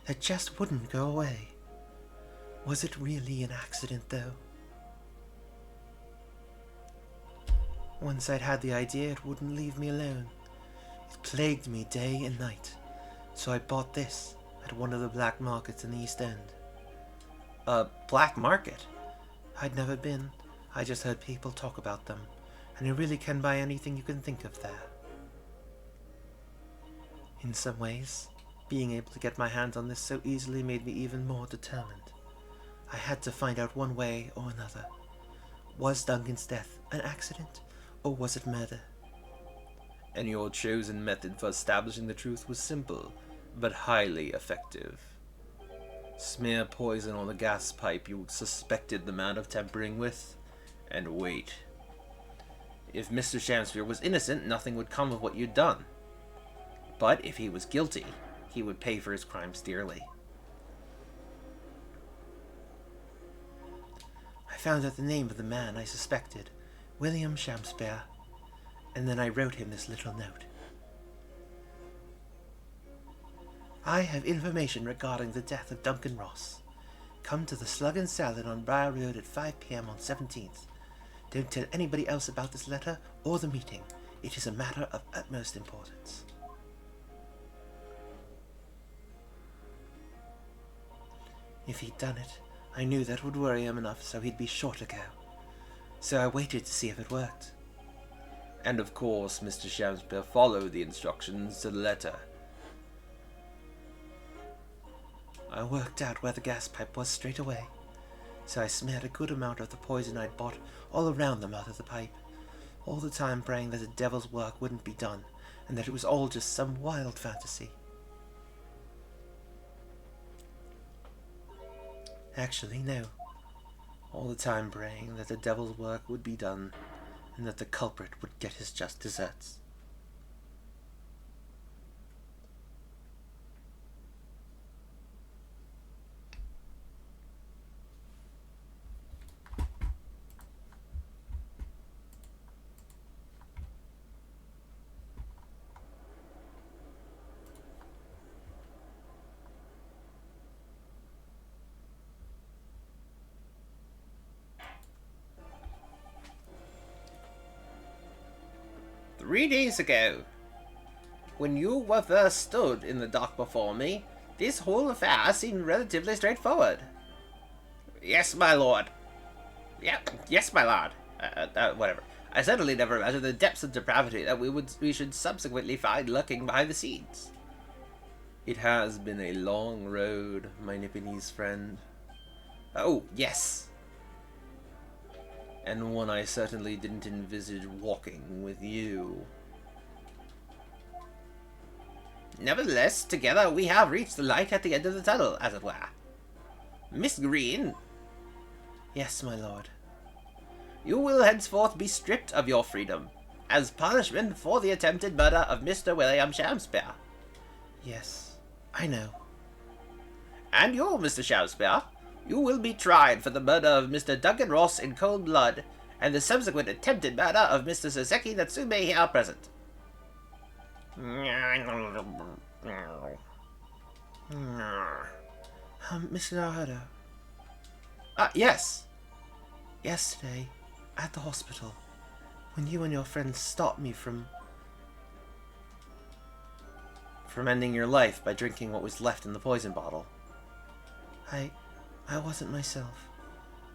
that just wouldn't go away. Was it really an accident, though? Once I'd had the idea, it wouldn't leave me alone. It plagued me day and night. So I bought this at one of the black markets in the East End. A black market? I'd never been. I just heard people talk about them, and you really can buy anything you can think of there. In some ways, being able to get my hands on this so easily made me even more determined. I had to find out one way or another. Was Duncan's death an accident, or was it murder? And your chosen method for establishing the truth was simple, but highly effective. Smear poison on the gas pipe you suspected the man of tampering with, and wait. If Mr. Shamspere was innocent, nothing would come of what you'd done. But if he was guilty, he would pay for his crimes dearly. I found out the name of the man I suspected, William Shamspere, and then I wrote him this little note. I have information regarding the death of Duncan Ross. Come to the Slug and Salad on Briar Road at 5 p.m. on 17th. Don't tell anybody else about this letter or the meeting. It is a matter of utmost importance. If he'd done it, I knew that would worry him enough so he'd be sure to go. So I waited to see if it worked. And of course, Mr. Shamspere followed the instructions to the letter. I worked out where the gas pipe was straight away, so I smeared a good amount of the poison I'd bought all around the mouth of the pipe, all the time praying that the devil's work wouldn't be done, and that it was all just some wild fantasy. Actually, no. All the time praying that the devil's work would be done, and that the culprit would get his just deserts. "3 days ago, when you were first stood in the dock before me, this whole affair seemed relatively straightforward." "Yes, my lord." Yes, my lord. Whatever. "I certainly never imagined the depths of depravity that we should subsequently find lurking behind the scenes." "It has been a long road, my Nipponese friend." "Oh, yes." "And one I certainly didn't envisage walking with you." "Nevertheless, together we have reached the light at the end of the tunnel, as it were. Miss Green." "Yes, my lord." "You will henceforth be stripped of your freedom, as punishment for the attempted murder of Mr. William Shakespeare." "Yes, I know." "And you, Mr. Shakespeare, you will be tried for the murder of Mr. Duncan Ross in cold blood, and the subsequent attempted murder of Mr. Saseki Natsume here present." Mr. Naruto, Yes. yesterday, at the hospital, when you and your friends stopped me from ending your life by drinking what was left in the poison bottle, I wasn't myself.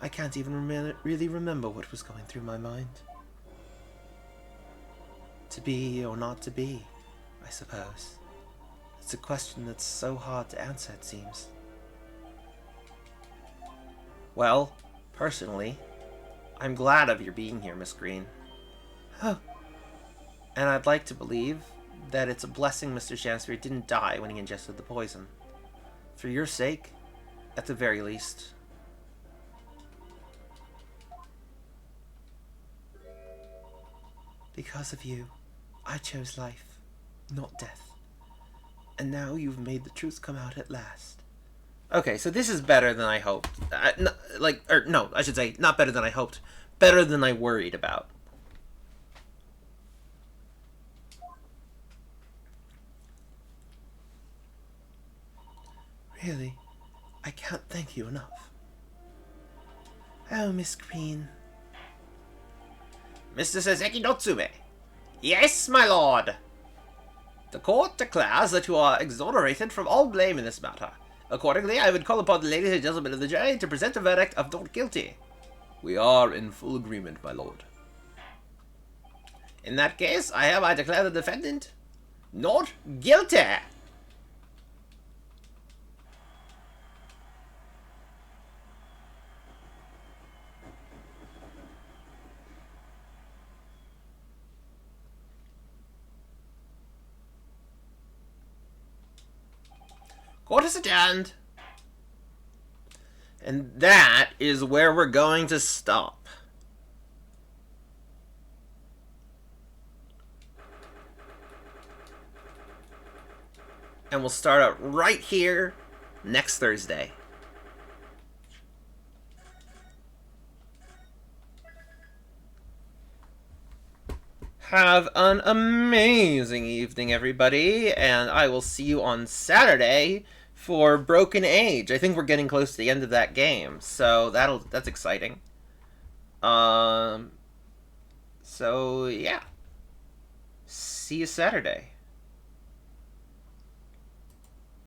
I can't even really remember what was going through my mind. To be or not to be, I suppose. It's a question that's so hard to answer, it seems. Well, personally, I'm glad of your being here, Miss Green. Oh, And I'd like to believe that it's a blessing Mr. Shakespeare didn't die when he ingested the poison. For your sake, at the very least. because of you, I chose life, not death. And now you've made the truth come out at last. Okay, so this is better than I hoped. I should say, not better than I hoped. Better than I worried about. Really, I can't thank you enough. Oh, Miss Green. Mr. Saseki Natsume. Yes, my lord. The court declares that you are exonerated from all blame in this matter. Accordingly, I would call upon the ladies and gentlemen of the jury to present a verdict of not guilty. We are in full agreement, my lord. In that case, I hereby declare the defendant not guilty. Court is adjourned. And that is where we're going to stop. And we'll start out right here next Thursday. Have an amazing evening, everybody, and I will see you on Saturday for Broken Age. I think we're getting close to the end of that game, so that's exciting. So yeah. See you Saturday.